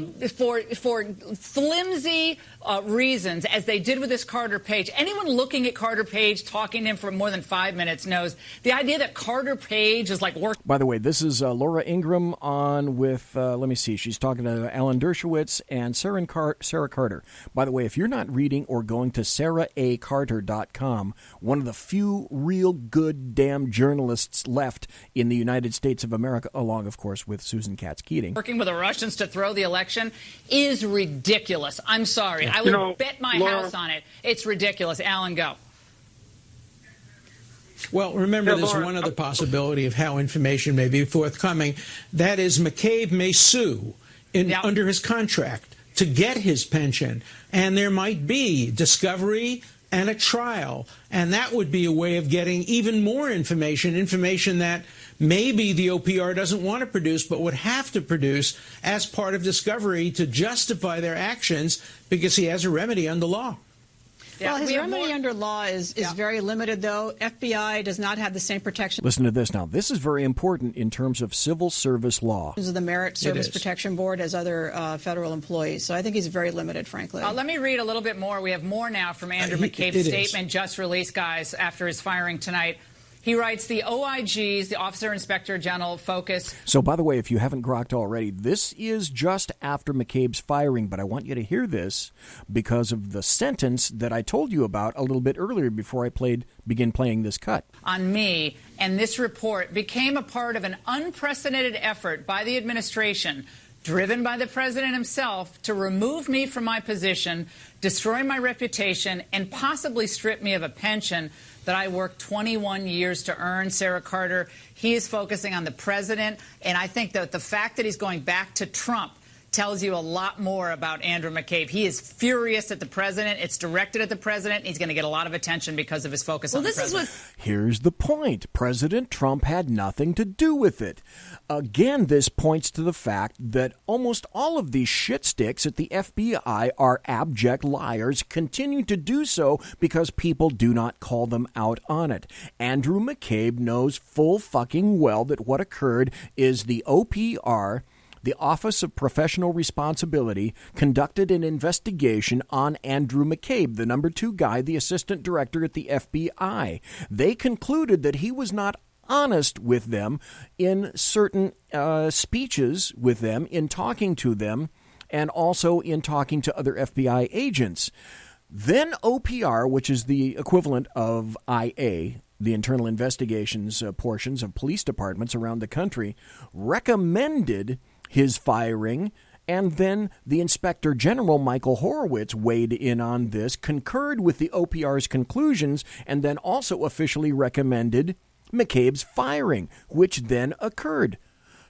flimsy reasons, as they did with this Carter Page. Anyone looking at Carter Page, talking to him for more than 5 minutes, knows the idea that Carter Page is like work. By the way, this is Laura Ingraham on with, let me see, she's talking to Alan Dershowitz and Sarah Carter. By the way, if you're not reading or going to sarahacarter.com, one of the few real good damn journalists left in the United States of America, along, of course, with Susan Katz-Keating. Working with the Russians to throw the election is ridiculous. I'm sorry. I would bet my house on it. It's ridiculous. Alan, go. Well, remember, there's one other possibility of how information may be forthcoming. That is, McCabe may sue under his contract to get his pension, and there might be discovery and a trial, and that would be a way of getting even more information that maybe the OPR doesn't want to produce, but would have to produce as part of discovery to justify their actions, because he has a remedy under law. Well, his remedy under law is very limited, though. FBI does not have the same protection. Listen to this now. This is very important in terms of civil service law. Of the Merit Service Protection Board as other federal employees. So I think he's very limited, frankly. Let me read a little bit more. We have more now from Andrew McCabe's statement just released, guys, after his firing tonight. He writes, the OIGs, the Officer Inspector General, focus. So, by the way, if you haven't grokked already, this is just after McCabe's firing, but I want you to hear this because of the sentence that I told you about a little bit earlier before I begin playing this cut. On me, and this report became a part of an unprecedented effort by the administration, driven by the president himself, to remove me from my position, destroy my reputation, and possibly strip me of a pension that I worked 21 years to earn. Sarah Carter, he is focusing on the president, and I think that the fact that he's going back to Trump tells you a lot more about Andrew McCabe. He is furious at the president. It's directed at the president. He's going to get a lot of attention because of his focus on the president. Here's the point. President Trump had nothing to do with it. Again, this points to the fact that almost all of these shitsticks at the FBI are abject liars, continue to do so because people do not call them out on it. Andrew McCabe knows full fucking well that what occurred is the OPR, the Office of Professional Responsibility, conducted an investigation on Andrew McCabe, the number 2 guy, the assistant director at the FBI. They concluded that he was not honest with them in certain speeches with them, in talking to them, and also in talking to other FBI agents. Then OPR, which is the equivalent of IA, the internal investigations portions of police departments around the country, recommended his firing, and then the Inspector General, Michael Horowitz, weighed in on this, concurred with the OPR's conclusions, and then also officially recommended McCabe's firing, which then occurred.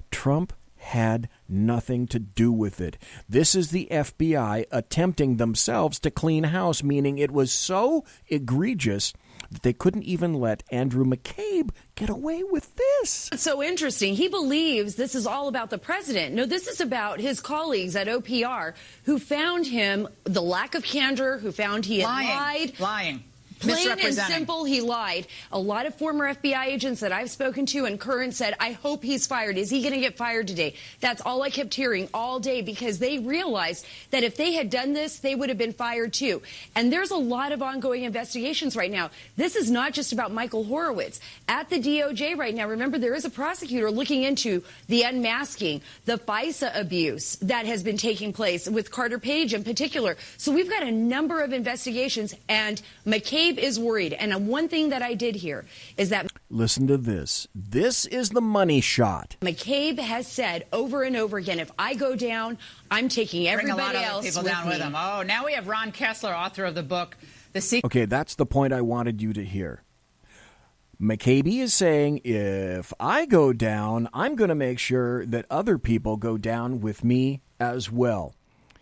Trump had nothing to do with it. This is the FBI attempting themselves to clean house, meaning it was so egregious that they couldn't even let Andrew McCabe get away with this. It's so interesting. He believes this is all about the president. No, this is about his colleagues at OPR who found him, the lack of candor, who found he had Lying. Plain and simple, he lied. A lot of former FBI agents that I've spoken to and current said, I hope he's fired. Is he going to get fired today? That's all I kept hearing all day because they realized that if they had done this, they would have been fired too. And there's a lot of ongoing investigations right now. This is not just about Michael Horowitz. At the DOJ right now, remember, there is a prosecutor looking into the unmasking, the FISA abuse that has been taking place with Carter Page in particular. So we've got a number of investigations, and McCabe is worried. And one thing that I did hear is that... Listen to this. This is the money shot. McCabe has said over and over again, if I go down, I'm taking everybody else people down with him. Oh, now we have Ron Kessler, author of the book, The Secret... Okay, that's the point I wanted you to hear. McCabe is saying, if I go down, I'm going to make sure that other people go down with me as well.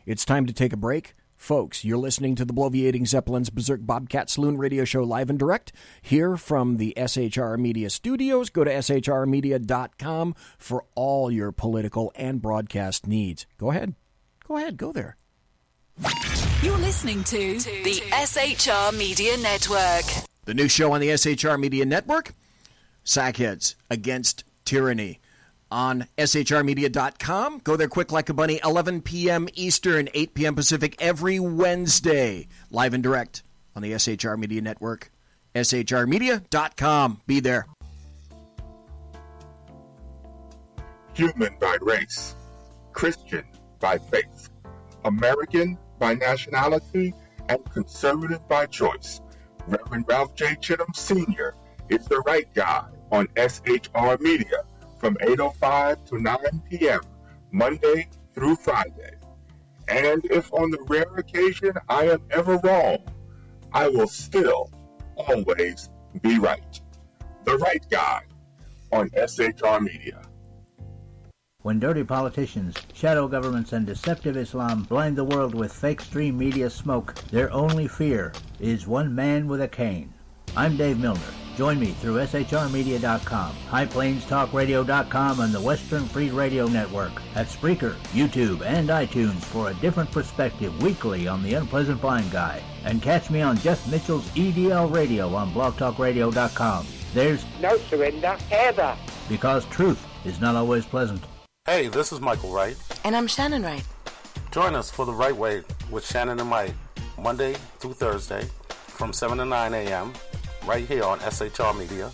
It's time to take a break. Folks, you're listening to the Bloviating Zeppelin's Berserk Bobcat Saloon radio show live and direct here from the SHR Media studios. Go to shrmedia.com for all your political and broadcast needs. Go ahead. Go there. You're listening to the SHR Media Network. The new show on the SHR Media Network, Sackheads Against Tyranny. On shrmedia.com. Go there quick like a bunny, 11 p.m. Eastern, 8 p.m. Pacific, every Wednesday. Live and direct on the SHR Media Network. shrmedia.com. Be there. Human by race, Christian by faith, American by nationality, and conservative by choice. Reverend Ralph J. Chittum Sr. is the right guy on SHR Media from 8:05 to 9 p.m., Monday through Friday. And if on the rare occasion I am ever wrong, I will still always be right. The right guy on SHR Media. When dirty politicians, shadow governments, and deceptive Islam blind the world with fake stream media smoke, their only fear is one man with a cane. I'm Dave Milner. Join me through shrmedia.com, highplainstalkradio.com, and the Western Free Radio Network at Spreaker, YouTube, and iTunes for a different perspective weekly on the Unpleasant Blind Guy. And catch me on Jeff Mitchell's EDL Radio on blogtalkradio.com. There's no surrender ever. Because truth is not always pleasant. Hey, this is Michael Wright. And I'm Shannon Wright. Join us for The Right Way with Shannon and Mike, Monday through Thursday from 7 to 9 a.m., right here on SHR Media.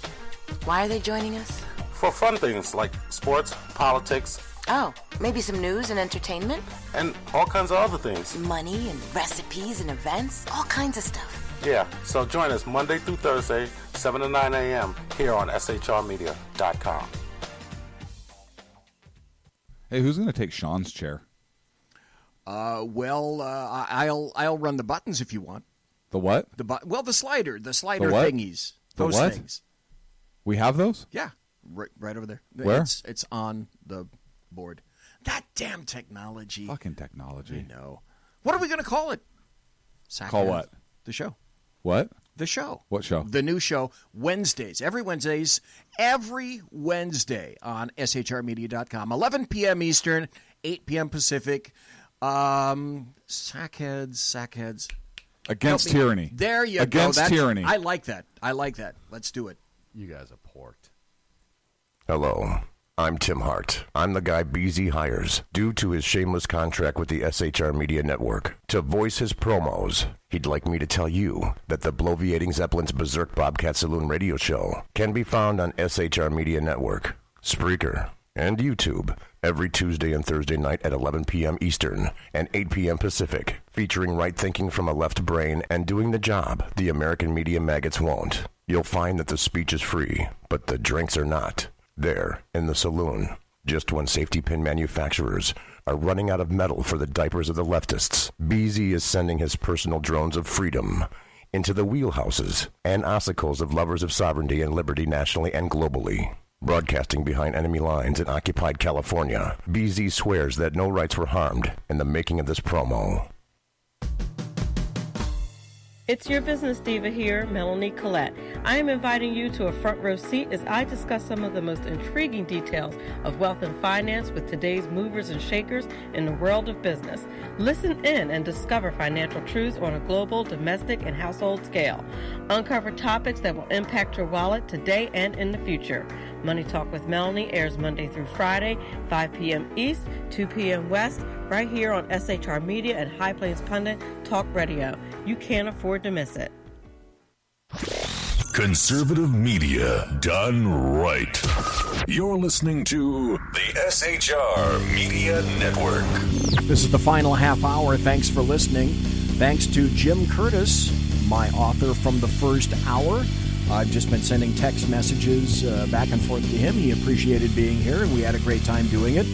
Why are they joining us? For fun things like sports, politics. Oh, maybe some news and entertainment? And all kinds of other things. Money and recipes and events, all kinds of stuff. Yeah, so join us Monday through Thursday, 7 to 9 a.m. here on shrmedia.com. Hey, who's going to take Sean's chair? I'll run the buttons if you want. The what? The slider thingies. The those what? things. We have those? Yeah, right over there. Where? It's on the board. Goddamn technology. Fucking technology. I know. What are we going to call it? Call what? The show. What? The show. What show? The new show, Wednesdays. Every Wednesday on SHRmedia.com. 11 p.m. Eastern, 8 p.m. Pacific. Sackheads. Against tyranny. There you go. Against tyranny. I like that. Let's do it. You guys are porked. Hello, I'm Tim Hart. I'm the guy BZ hires, due to his shameless contract with the SHR Media Network, to voice his promos. He'd like me to tell you that the bloviating Zeppelin's Berserk Bobcat Saloon radio show can be found on SHR Media Network, Spreaker, and YouTube every Tuesday and Thursday night at 11 p.m. Eastern and 8 p.m. Pacific, featuring right thinking from a left brain and doing the job the American Media Maggots won't. You'll find that the speech is free, but the drinks are not. There, in the saloon, just when safety pin manufacturers are running out of metal for the diapers of the leftists, BZ is sending his personal drones of freedom into the wheelhouses and ossicles of lovers of sovereignty and liberty nationally and globally. Broadcasting behind enemy lines in occupied California, BZ swears that no rights were harmed in the making of this promo. It's your business diva here, Melanie Collette. I am inviting you to a front row seat as I discuss some of the most intriguing details of wealth and finance with today's movers and shakers in the world of business. Listen in and discover financial truths on a global, domestic, and household scale. Uncover topics that will impact your wallet today and in the future. Money Talk with Melanie airs Monday through Friday, 5 p.m. East, 2 p.m. West, right here on SHR Media and High Plains Pundit Talk Radio. You can't afford to miss it. Conservative media done right. You're listening to the SHR Media Network. This is the final half hour. Thanks for listening. Thanks to Jim Curtis, my author from the first hour. I've just been sending text messages back and forth to him. He appreciated being here, and we had a great time doing it.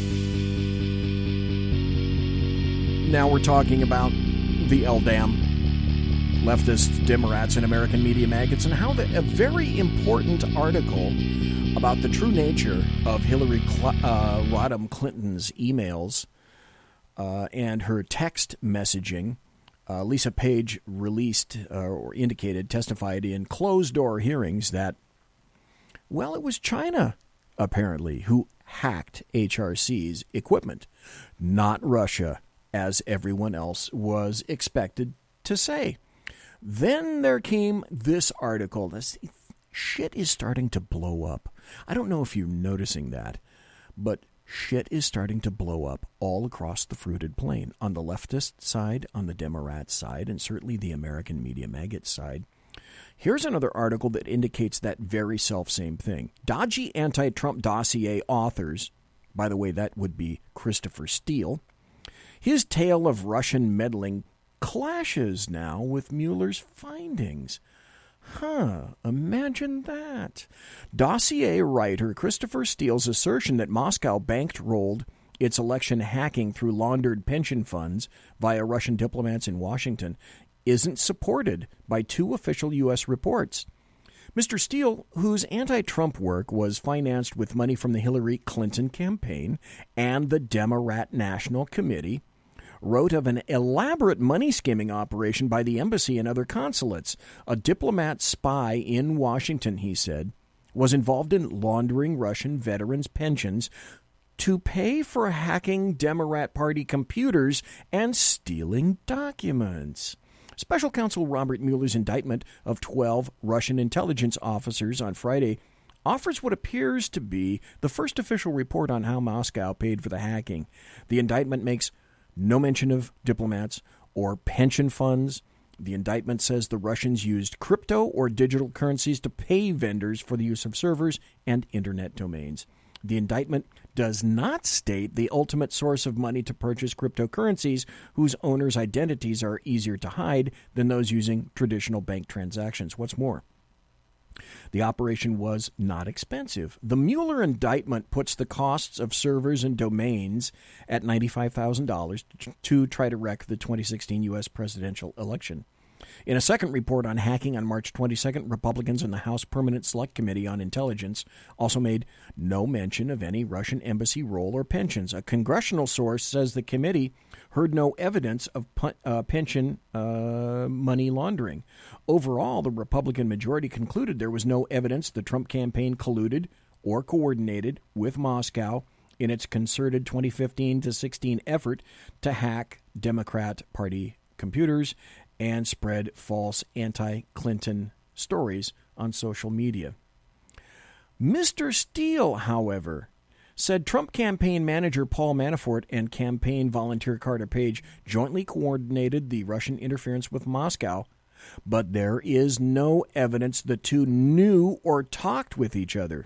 Now we're talking about the LDAM, leftist Democrats and American Media Maggots, and how a very important article about the true nature of Hillary Rodham Clinton's emails and her text messaging. Lisa Page released or indicated, testified in closed-door hearings that, well, it was China, apparently, who hacked HRC's equipment, not Russia, as everyone else was expected to say. Then there came this article. This shit is starting to blow up. I don't know if you're noticing that, but shit is starting to blow up all across the fruited plain, on the leftist side, on the Democrat side, and certainly the American Media Maggots side. Here's another article that indicates that very self-same thing. Dodgy anti-Trump dossier authors, by the way, that would be Christopher Steele, his tale of Russian meddling clashes now with Mueller's findings. Imagine that. Dossier writer Christopher Steele's assertion that Moscow bankrolled its election hacking through laundered pension funds via Russian diplomats in Washington isn't supported by two official U.S. reports. Mr. Steele, whose anti-Trump work was financed with money from the Hillary Clinton campaign and the Democrat National Committee, wrote of an elaborate money-skimming operation by the embassy and other consulates. A diplomat spy in Washington, he said, was involved in laundering Russian veterans' pensions to pay for hacking Democrat Party computers and stealing documents. Special counsel Robert Mueller's indictment of 12 Russian intelligence officers on Friday offers what appears to be the first official report on how Moscow paid for the hacking. The indictment makes no mention of diplomats or pension funds. The indictment says the Russians used crypto or digital currencies to pay vendors for the use of servers and internet domains. The indictment does not state the ultimate source of money to purchase cryptocurrencies whose owners' identities are easier to hide than those using traditional bank transactions. What's more, the operation was not expensive. The Mueller indictment puts the costs of servers and domains at $95,000 to try to wreck the 2016 U.S. presidential election. In a second report on hacking on March 22nd, Republicans in the House Permanent Select Committee on Intelligence also made no mention of any Russian embassy role or pensions. A congressional source says the committee heard no evidence of pension money laundering. Overall, the Republican majority concluded there was no evidence the Trump campaign colluded or coordinated with Moscow in its concerted 2015-16 effort to hack Democrat Party computers and spread false anti-Clinton stories on social media. Mr. Steele, however, said Trump campaign manager Paul Manafort and campaign volunteer Carter Page jointly coordinated the Russian interference with Moscow, but there is no evidence the two knew or talked with each other.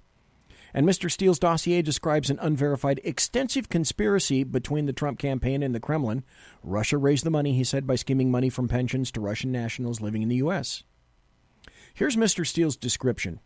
And Mr. Steele's dossier describes an unverified extensive conspiracy between the Trump campaign and the Kremlin. Russia raised the money, he said, by skimming money from pensions to Russian nationals living in the U.S. Here's Mr. Steele's description.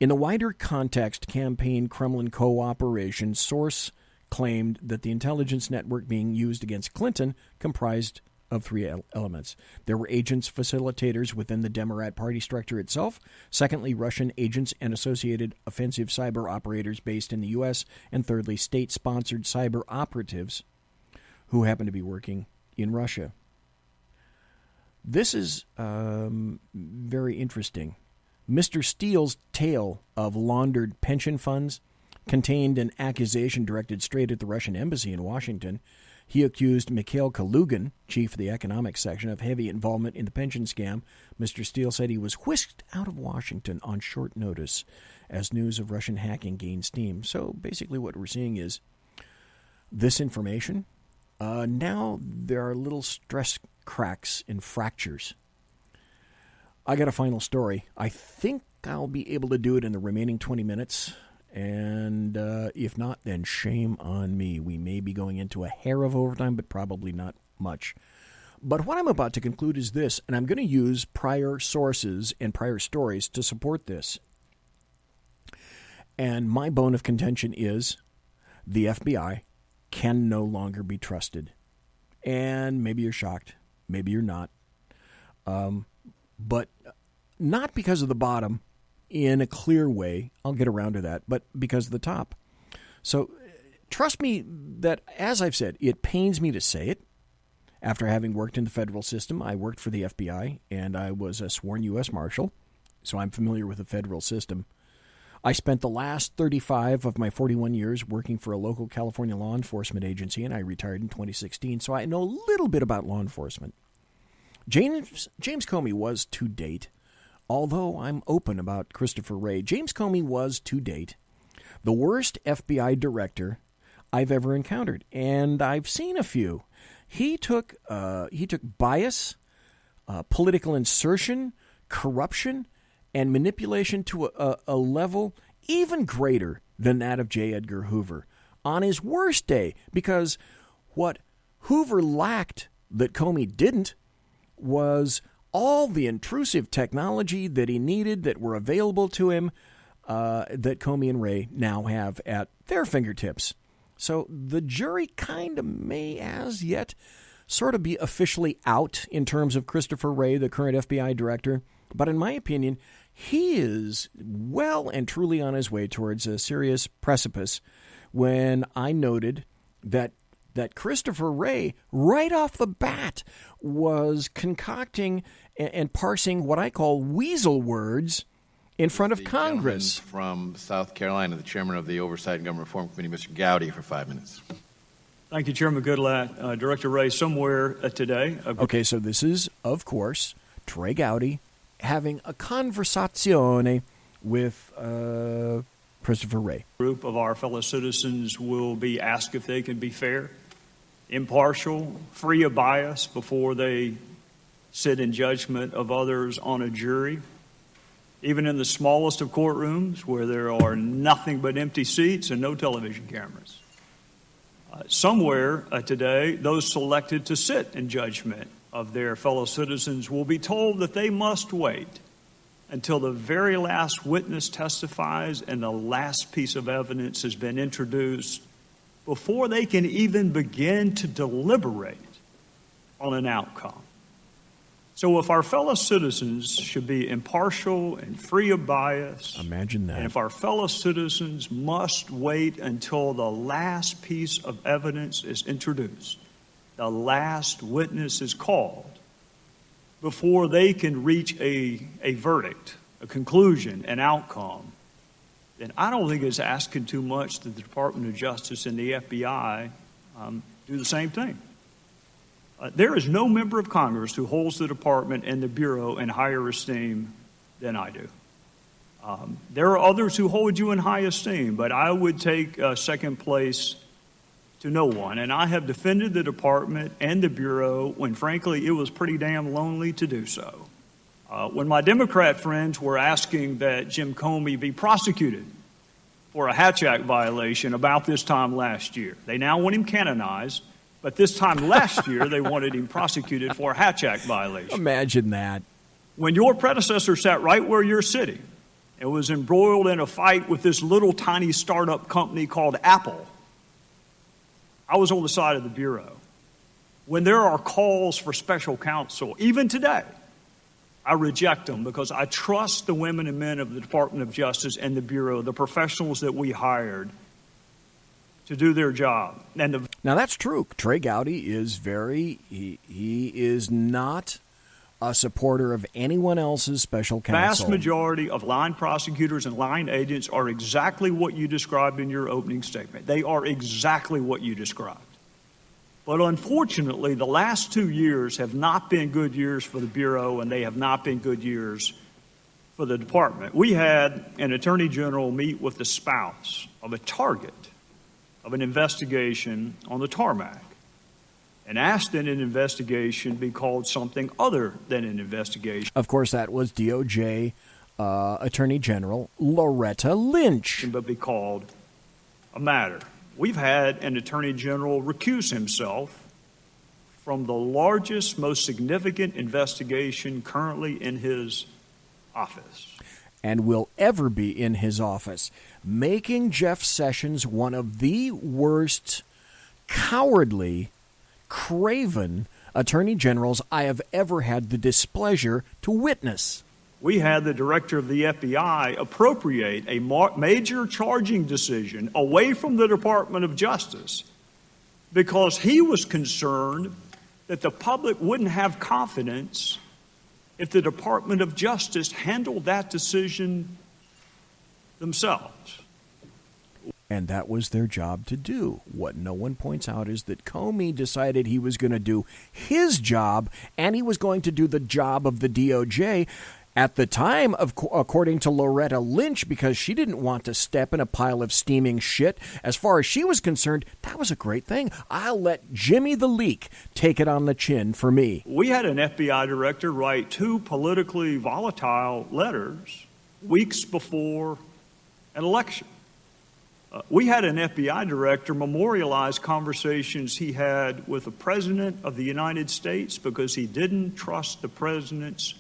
In the wider context campaign-Kremlin cooperation, source claimed that the intelligence network being used against Clinton comprised of three elements. There were agents, facilitators within the Democrat Party structure itself. Secondly, Russian agents and associated offensive cyber operators based in the U.S. And thirdly, state-sponsored cyber operatives who happen to be working in Russia. This is very interesting. Mr. Steele's tale of laundered pension funds contained an accusation directed straight at the Russian embassy in Washington. He accused Mikhail Kalugin, chief of the economics section, of heavy involvement in the pension scam. Mr. Steele said he was whisked out of Washington on short notice as news of Russian hacking gained steam. So basically what we're seeing is this information. Now there are little stress cracks and fractures. I got a final story. I think I'll be able to do it in the remaining 20 minutes. And if not, then shame on me. We may be going into a hair of overtime, but probably not much. But what I'm about to conclude is this, and I'm going to use prior sources and prior stories to support this. And my bone of contention is the FBI can no longer be trusted. And maybe you're shocked. Maybe you're not. But not because of the bottom in a clear way. I'll get around to that, but because of the top. So trust me that, as I've said, it pains me to say it. After having worked in the federal system, I worked for the FBI, and I was a sworn U.S. Marshal, so I'm familiar with the federal system. I spent the last 35 of my 41 years working for a local California law enforcement agency, and I retired in 2016, so I know a little bit about law enforcement. James Comey was, to date, although I'm open about Christopher Wray, James Comey was, to date, the worst FBI director I've ever encountered, and I've seen a few. He took bias, political insertion, corruption, and manipulation to a level even greater than that of J. Edgar Hoover on his worst day, because what Hoover lacked that Comey didn't was all the intrusive technology that he needed that were available to him that Comey and Wray now have at their fingertips. So the jury kind of may as yet sort of be officially out in terms of Christopher Wray, the current FBI director. But in my opinion, he is well and truly on his way towards a serious precipice when I noted that Christopher Wray, right off the bat, was concocting and parsing what I call weasel words in front of Congress. From South Carolina, the chairman of the Oversight and Government Reform Committee, Mr. Gowdy, for 5 minutes. Thank you, Chairman Goodlatte. Director Wray, somewhere today. Okay, so this is, of course, Trey Gowdy having a conversazione with Christopher Wray. A group of our fellow citizens will be asked if they can be fair, impartial, free of bias before they sit in judgment of others on a jury. Even in the smallest of courtrooms where there are nothing but empty seats and no television cameras. Somewhere today, those selected to sit in judgment of their fellow citizens will be told that they must wait until the very last witness testifies and the last piece of evidence has been introduced before they can even begin to deliberate on an outcome. So if our fellow citizens should be impartial and free of bias, imagine that. And if our fellow citizens must wait until the last piece of evidence is introduced, the last witness is called, before they can reach a verdict, a conclusion, an outcome, then I don't think it's asking too much that the Department of Justice and the FBI do the same thing. There is no member of Congress who holds the department and the Bureau in higher esteem than I do. There are others who hold you in high esteem, but I would take second place to no one. And I have defended the department and the Bureau when, frankly, it was pretty damn lonely to do so. When my Democrat friends were asking that Jim Comey be prosecuted for a Hatch Act violation about this time last year, they now want him canonized. But this time last year, they wanted him prosecuted for a Hatch Act violation. Imagine that. When your predecessor sat right where you're sitting and was embroiled in a fight with this little tiny startup company called Apple, I was on the side of the Bureau. When there are calls for special counsel, even today, I reject them because I trust the women and men of the Department of Justice and the Bureau, the professionals that we hired, to do their job. Now, that's true. Trey Gowdy is he is not a supporter of anyone else's special counsel. Vast majority of line prosecutors and line agents are exactly what you described in your opening statement. They are exactly what you described. But unfortunately, the last 2 years have not been good years for the Bureau, and they have not been good years for the department. We had an attorney general meet with the spouse of a target of an investigation on the tarmac and asked that an investigation be called something other than an investigation. Of course, that was DOJ Attorney General Loretta Lynch. But be called a matter. We've had an attorney general recuse himself from the largest, most significant investigation currently in his office. And will ever be in his office, making Jeff Sessions one of the worst, cowardly, craven attorney generals I have ever had the displeasure to witness. We had the director of the FBI appropriate a major charging decision away from the Department of Justice because he was concerned that the public wouldn't have confidence if the Department of Justice handled that decision themselves. And that was their job to do. What no one points out is that Comey decided he was going to do his job, and he was going to do the job of the DOJ at the time, according to Loretta Lynch, because she didn't want to step in a pile of steaming shit. As far as she was concerned, that was a great thing. I'll let Jimmy the Leak take it on the chin for me. We had an FBI director write 2 politically volatile letters weeks before an election. We had an FBI director memorialize conversations he had with the President of the United States because he didn't trust the President's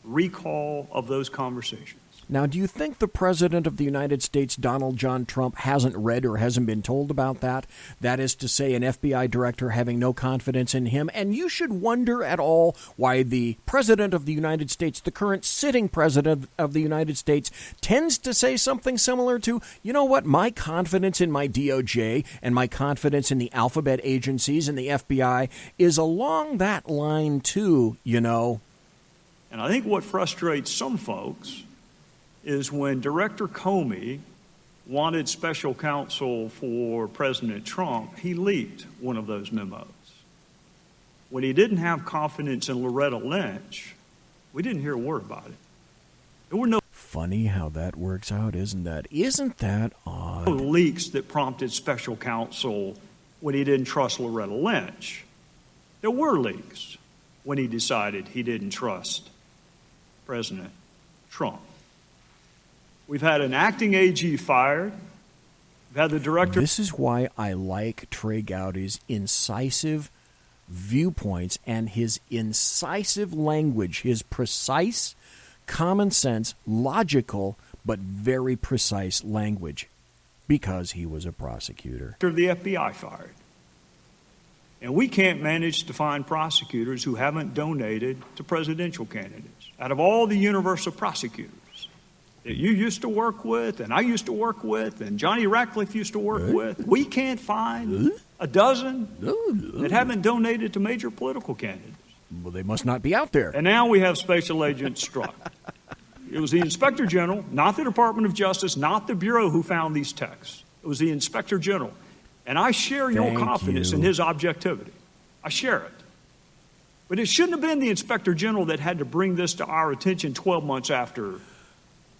recall of those conversations. Now, do you think the President of the United States, Donald John Trump, hasn't read or hasn't been told about that? That is to say, an FBI director having no confidence in him. And you should wonder at all why the President of the United States, the current sitting President of the United States, tends to say something similar to, you know what, my confidence in my DOJ and my confidence in the alphabet agencies and the FBI is along that line too, you know. And I think what frustrates some folks is when Director Comey wanted special counsel for President Trump, he leaked one of those memos. When he didn't have confidence in Loretta Lynch, we didn't hear a word about it. There were no funny how that works out, isn't that? Isn't that odd? Leaks that prompted special counsel when he didn't trust Loretta Lynch. There were leaks when he decided he didn't trust President Trump. We've had an acting AG fired. We've had the director. This is why I like Trey Gowdy's incisive viewpoints and his incisive language, his precise, common sense, logical, but very precise language, because he was a prosecutor. The FBI fired. And we can't manage to find prosecutors who haven't donated to presidential candidates. Out of all the universe of prosecutors that you used to work with, and I used to work with, and Johnny Ratcliffe used to work with, we can't find a dozen that haven't donated to major political candidates. Well, they must not be out there. And now we have Special Agent Strzok. It was the Inspector General, not the Department of Justice, not the Bureau who found these texts. It was the Inspector General. And I share your confidence in his objectivity. I share it. But it shouldn't have been the Inspector General that had to bring this to our attention 12 months after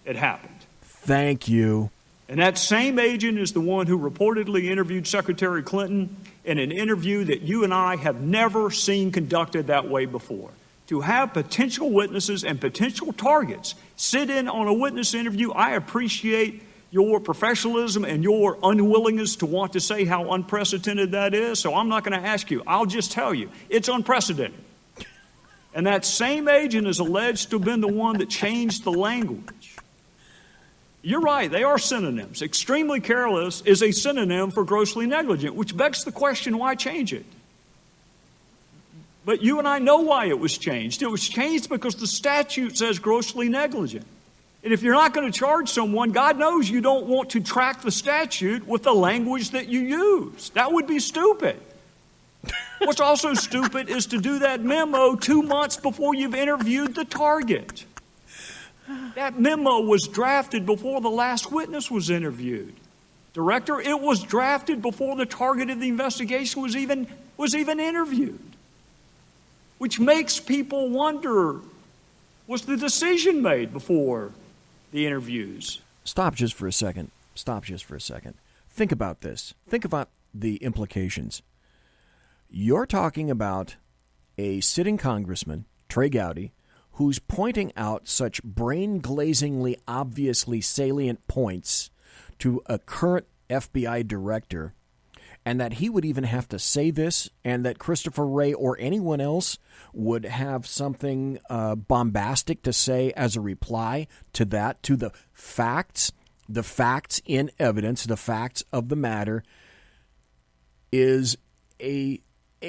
it happened. Thank you. And that same agent is the one who reportedly interviewed Secretary Clinton in an interview that you and I have never seen conducted that way before. To have potential witnesses and potential targets sit in on a witness interview, I appreciate your professionalism and your unwillingness to want to say how unprecedented that is, so I'm not going to ask you. I'll just tell you, it's unprecedented. And that same agent is alleged to have been the one that changed the language. You're right, they are synonyms. Extremely careless is a synonym for grossly negligent, which begs the question, why change it? But you and I know why it was changed. It was changed because the statute says grossly negligent. And if you're not going to charge someone, God knows you don't want to track the statute with the language that you use. That would be stupid. What's also stupid is to do that memo 2 months before you've interviewed the target. That memo was drafted before the last witness was interviewed. Director, it was drafted before the target of the investigation was even interviewed. Which makes people wonder, was the decision made before the interviews? Stop just for a second. Think about this. Think about the implications. You're talking about a sitting congressman, Trey Gowdy, who's pointing out such brain-glazingly obviously salient points to a current FBI director, and that he would even have to say this, and that Christopher Wray or anyone else would have something bombastic to say as a reply to that, to the facts in evidence, the facts of the matter, is a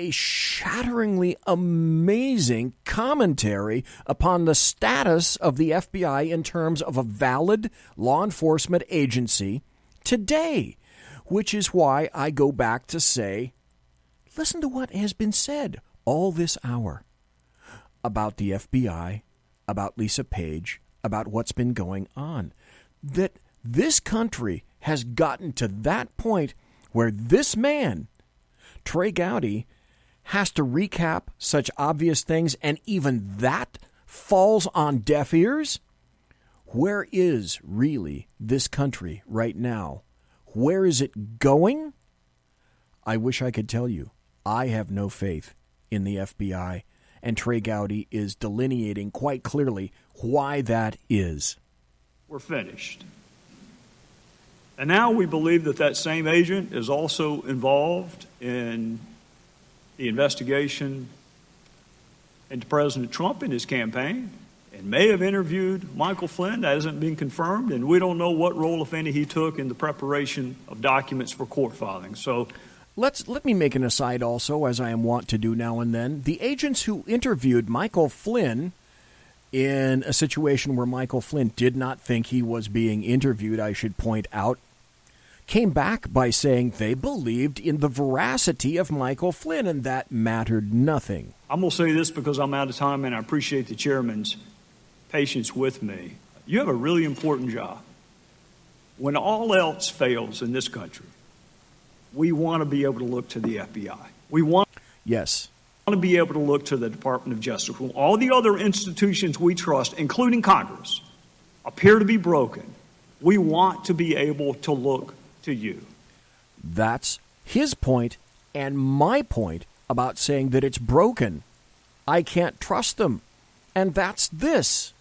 shatteringly amazing commentary upon the status of the FBI in terms of a valid law enforcement agency today. Which is why I go back to say, listen to what has been said all this hour about the FBI, about Lisa Page, about what's been going on. That this country has gotten to that point where this man, Trey Gowdy, has to recap such obvious things, and even that falls on deaf ears? Where is really this country right now? Where is it going? I wish I could tell you. I have no faith in the FBI, and Trey Gowdy is delineating quite clearly why that is. We're finished. And now we believe that that same agent is also involved in the investigation into President Trump and his campaign, and may have interviewed Michael Flynn. That hasn't been confirmed, and we don't know what role, if any, he took in the preparation of documents for court filing. So let me make an aside also, as I am wont to do now and then. The agents who interviewed Michael Flynn in a situation where Michael Flynn did not think he was being interviewed, I should point out, came back by saying they believed in the veracity of Michael Flynn, and that mattered nothing. I'm going to say this because I'm out of time, and I appreciate the chairman's patience with me. You have a really important job. When all else fails in this country, we want to be able to look to the FBI. We want to be able to look to the Department of Justice. When all the other institutions we trust, including Congress, appear to be broken, we want to be able to look to you. That's his point and my point about saying that it's broken. I can't trust them. And that's this.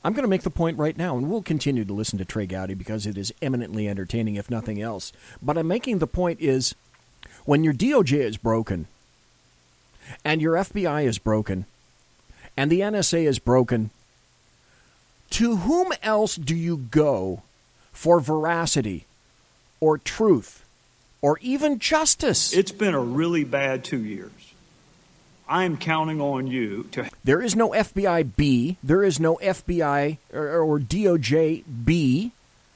I'm going to make the point right now, and we'll continue to listen to Trey Gowdy because it is eminently entertaining, if nothing else. But I'm making the point is, when your DOJ is broken, and your FBI is broken, and the NSA is broken, to whom else do you go for veracity or truth or even justice. It's been a really bad 2 years. I am counting on you to... There is no FBI B. There is no FBI or DOJ B.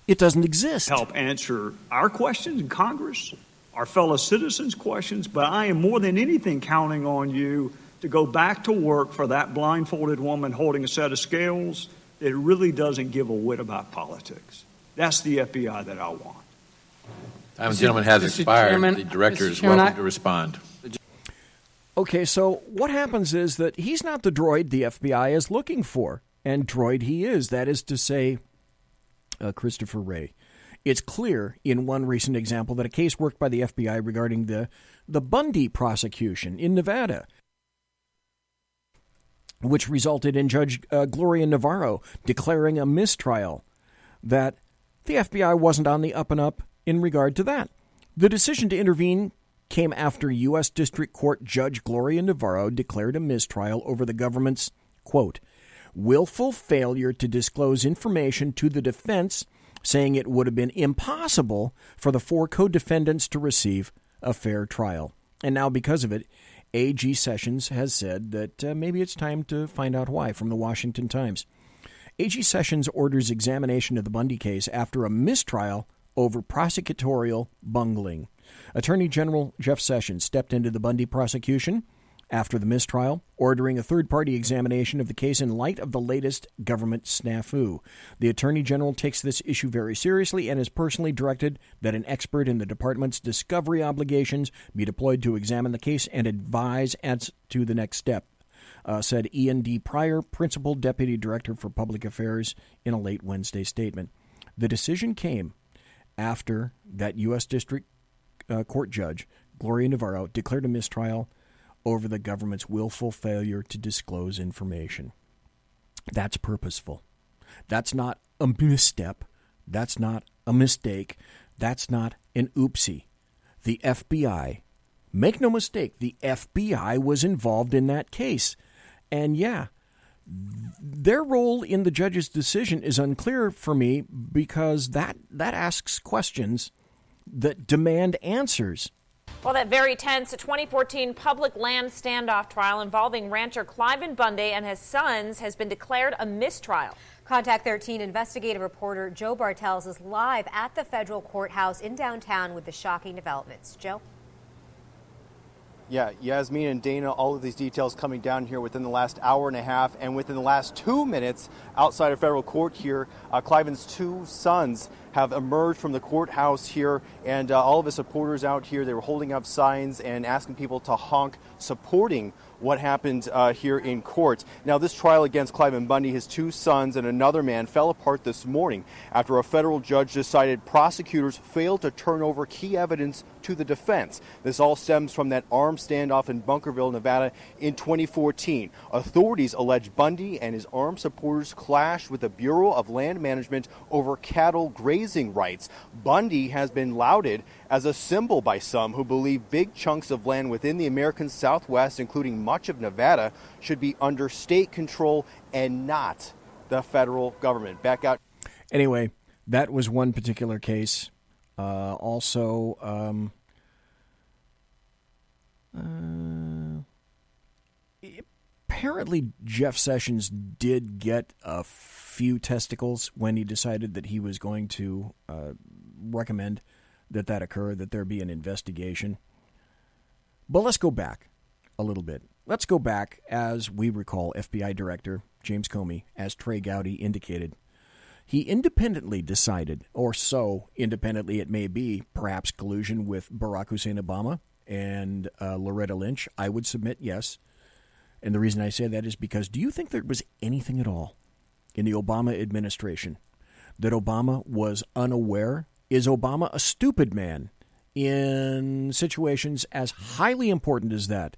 It doesn't exist. Help answer our questions in Congress, our fellow citizens' questions, but I am more than anything counting on you to go back to work for that blindfolded woman holding a set of scales that really doesn't give a whit about politics. That's the FBI that I want. Time of gentleman has expired. Chairman, The director Mr. is Chairman, welcome to respond. Okay, so what happens is that he's not the droid the FBI is looking for, and droid he is. That is to say, Christopher Wray. It's clear in one recent example that a case worked by the FBI regarding the Bundy prosecution in Nevada, which resulted in Judge Gloria Navarro declaring a mistrial, that the FBI wasn't on the up and up in regard to that. The decision to intervene came after U.S. District Court Judge Gloria Navarro declared a mistrial over the government's, quote, willful failure to disclose information to the defense, saying it would have been impossible for the 4 co-defendants to receive a fair trial. And now, because of it, A.G. Sessions has said that maybe it's time to find out why, from the Washington Times. A.G. Sessions orders examination of the Bundy case after a mistrial over prosecutorial bungling. Attorney General Jeff Sessions stepped into the Bundy prosecution after the mistrial, ordering a third-party examination of the case in light of the latest government snafu. The Attorney General takes this issue very seriously and has personally directed that an expert in the department's discovery obligations be deployed to examine the case and advise as to the next step, said Ian D. Pryor, Principal Deputy Director for Public Affairs, in a late Wednesday statement. The decision came after that U.S. District Court Judge, Gloria Navarro, declared a mistrial over the government's willful failure to disclose information. That's purposeful. That's not a misstep. That's not a mistake. That's not an oopsie. The FBI, make no mistake, the FBI was involved in that case. And yeah, their role in the judge's decision is unclear for me because that asks questions that demand answers. Well, that very tense 2014 public land standoff trial involving rancher Cliven Bundy and his sons has been declared a mistrial. Contact 13 investigative reporter Joe Bartels is live at the federal courthouse in downtown with the shocking developments. Joe? Yeah, Yasmin and Dana, all of these details coming down here within the last hour and a half, and within the last 2 minutes outside of federal court here, Cliven's 2 sons have emerged from the courthouse here, and all of his supporters out here, they were holding up signs and asking people to honk, supporting what happened here in court. Now, this trial against Cliven Bundy, his 2 sons, and another man fell apart this morning after a federal judge decided prosecutors failed to turn over key evidence to the defense. This all stems from that armed standoff in Bunkerville, Nevada in 2014. Authorities allege Bundy and his armed supporters clashed with the Bureau of Land Management over cattle grazing rights. Bundy has been lauded as a symbol by some who believe big chunks of land within the American Southwest, including much of Nevada, should be under state control and not the federal government. Back out. Anyway, that was one particular case. Apparently Jeff Sessions did get a few testicles when he decided that he was going to recommend that occur, that there be an investigation. But let's go back a little bit. Let's go back, as we recall, FBI Director James Comey, as Trey Gowdy indicated. He independently decided, or so independently it may be, perhaps collusion with Barack Hussein Obama and Loretta Lynch. I would submit yes. And the reason I say that is because, do you think there was anything at all in the Obama administration that Obama was unaware? Is Obama a stupid man in situations as highly important as that?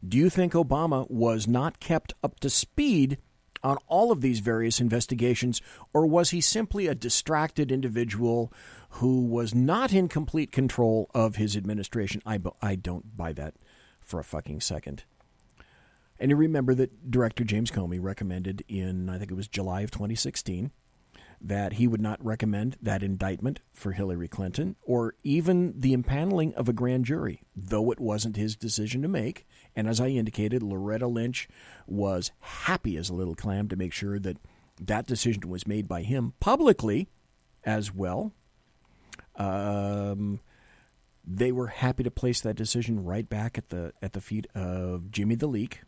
Do you think Obama was not kept up to speed on all of these various investigations, or was he simply a distracted individual who was not in complete control of his administration? I don't buy that for a fucking second. And you remember that Director James Comey recommended in, I think it was July of 2016, that he would not recommend that indictment for Hillary Clinton or even the impaneling of a grand jury, though it wasn't his decision to make. And as I indicated, Loretta Lynch was happy as a little clam to make sure that that decision was made by him publicly as well. They were happy to place that decision right back at the feet of Jimmy the Leak.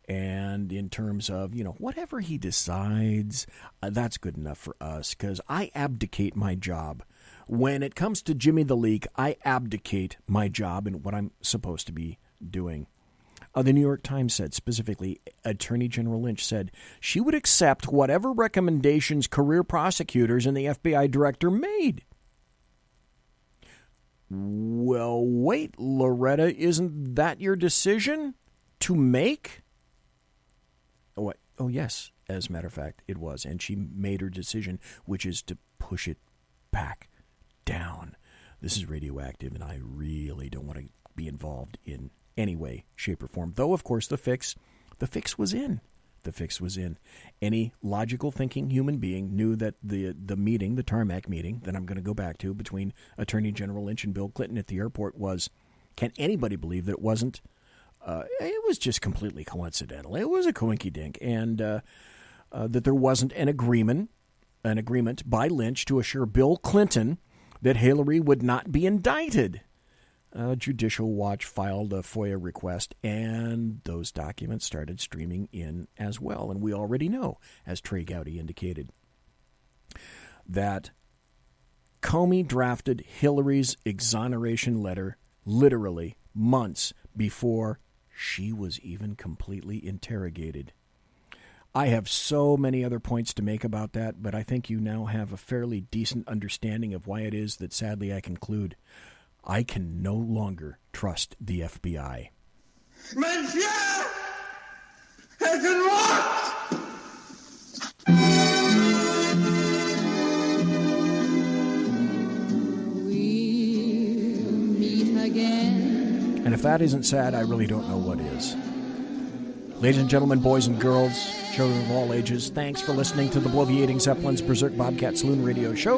And in terms of, whatever he decides, that's good enough for us, because I abdicate my job. When it comes to Jimmy the Leak, I abdicate my job and what I'm supposed to be doing. The New York Times said specifically, Attorney General Lynch said she would accept whatever recommendations career prosecutors and the FBI director made. Well, wait, Loretta, isn't that your decision to make? Oh, yes, as a matter of fact, it was. And she made her decision, which is to push it back down. This is radioactive, and I really don't want to be involved in any way, shape, or form. Though, of course, the fix was in. The fix was in. Any logical thinking human being knew that the meeting, the tarmac meeting, that I'm going to go back to between Attorney General Lynch and Bill Clinton at the airport was, can anybody believe that it wasn't? It was just completely coincidental. It was a coinky-dink, and that there wasn't an agreement by Lynch to assure Bill Clinton that Hillary would not be indicted. Judicial Watch filed a FOIA request, and those documents started streaming in as well. And we already know, as Trey Gowdy indicated, that Comey drafted Hillary's exoneration letter literally months before she was even completely interrogated. I have so many other points to make about that, but I think you now have a fairly decent understanding of why it is that sadly I conclude I can no longer trust the FBI. Monsieur has been locked! We'll meet again. And if that isn't sad, I really don't know what is. Ladies and gentlemen, boys and girls, children of all ages, thanks for listening to the Bloviating Zeppelin's Berserk Bobcat Saloon radio show,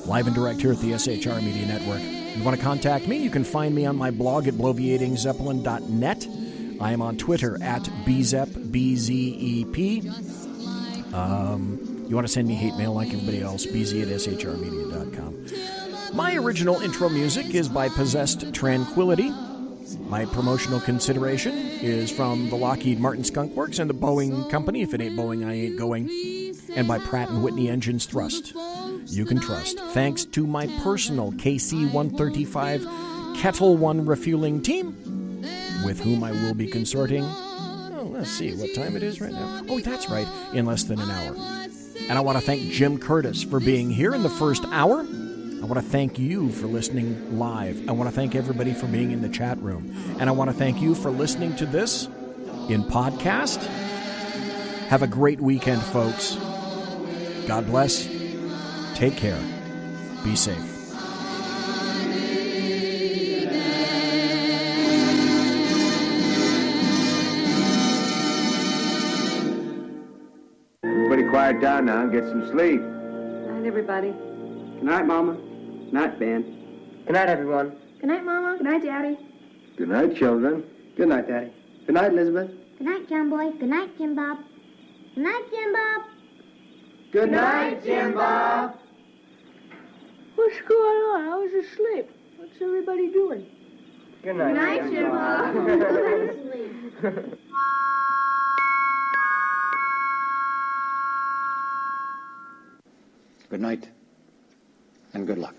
live and direct here at the SHR Media Network. If you want to contact me, you can find me on my blog at bloviatingzeppelin.net. I am on Twitter at BZEP, B-Z-E-P. You want to send me hate mail like everybody else, bz at shrmedia.com. My original intro music is by Possessed Tranquility. My promotional consideration is from the Lockheed Martin Skunk Works and the Boeing Company, if it ain't Boeing, I ain't going, and by Pratt & Whitney Engines Thrust. You can trust. Thanks to my personal KC-135 Kettle One refueling team, with whom I will be consorting. Oh, let's see what time it is right now. Oh, that's right, in less than an hour. And I want to thank Jim Curtis for being here in the first hour. I want to thank you for listening live. I want to thank everybody for being in the chat room. And I want to thank you for listening to this in podcast. Have a great weekend, folks. God bless. Take care. Be safe. Everybody quiet down now and get some sleep. Night, everybody. Good night, Mama. Good night, Ben. Good night, everyone. Good night, Mama. Good night, Daddy. Good night, children. Good night, Daddy. Good night, Elizabeth. Good night, John Boy. Good night, Jim Bob. Good night, Jim Bob. Good night, Jim Bob. What's going on? I was asleep. What's everybody doing? Good night, night, Jim Bob. Good night, and good luck.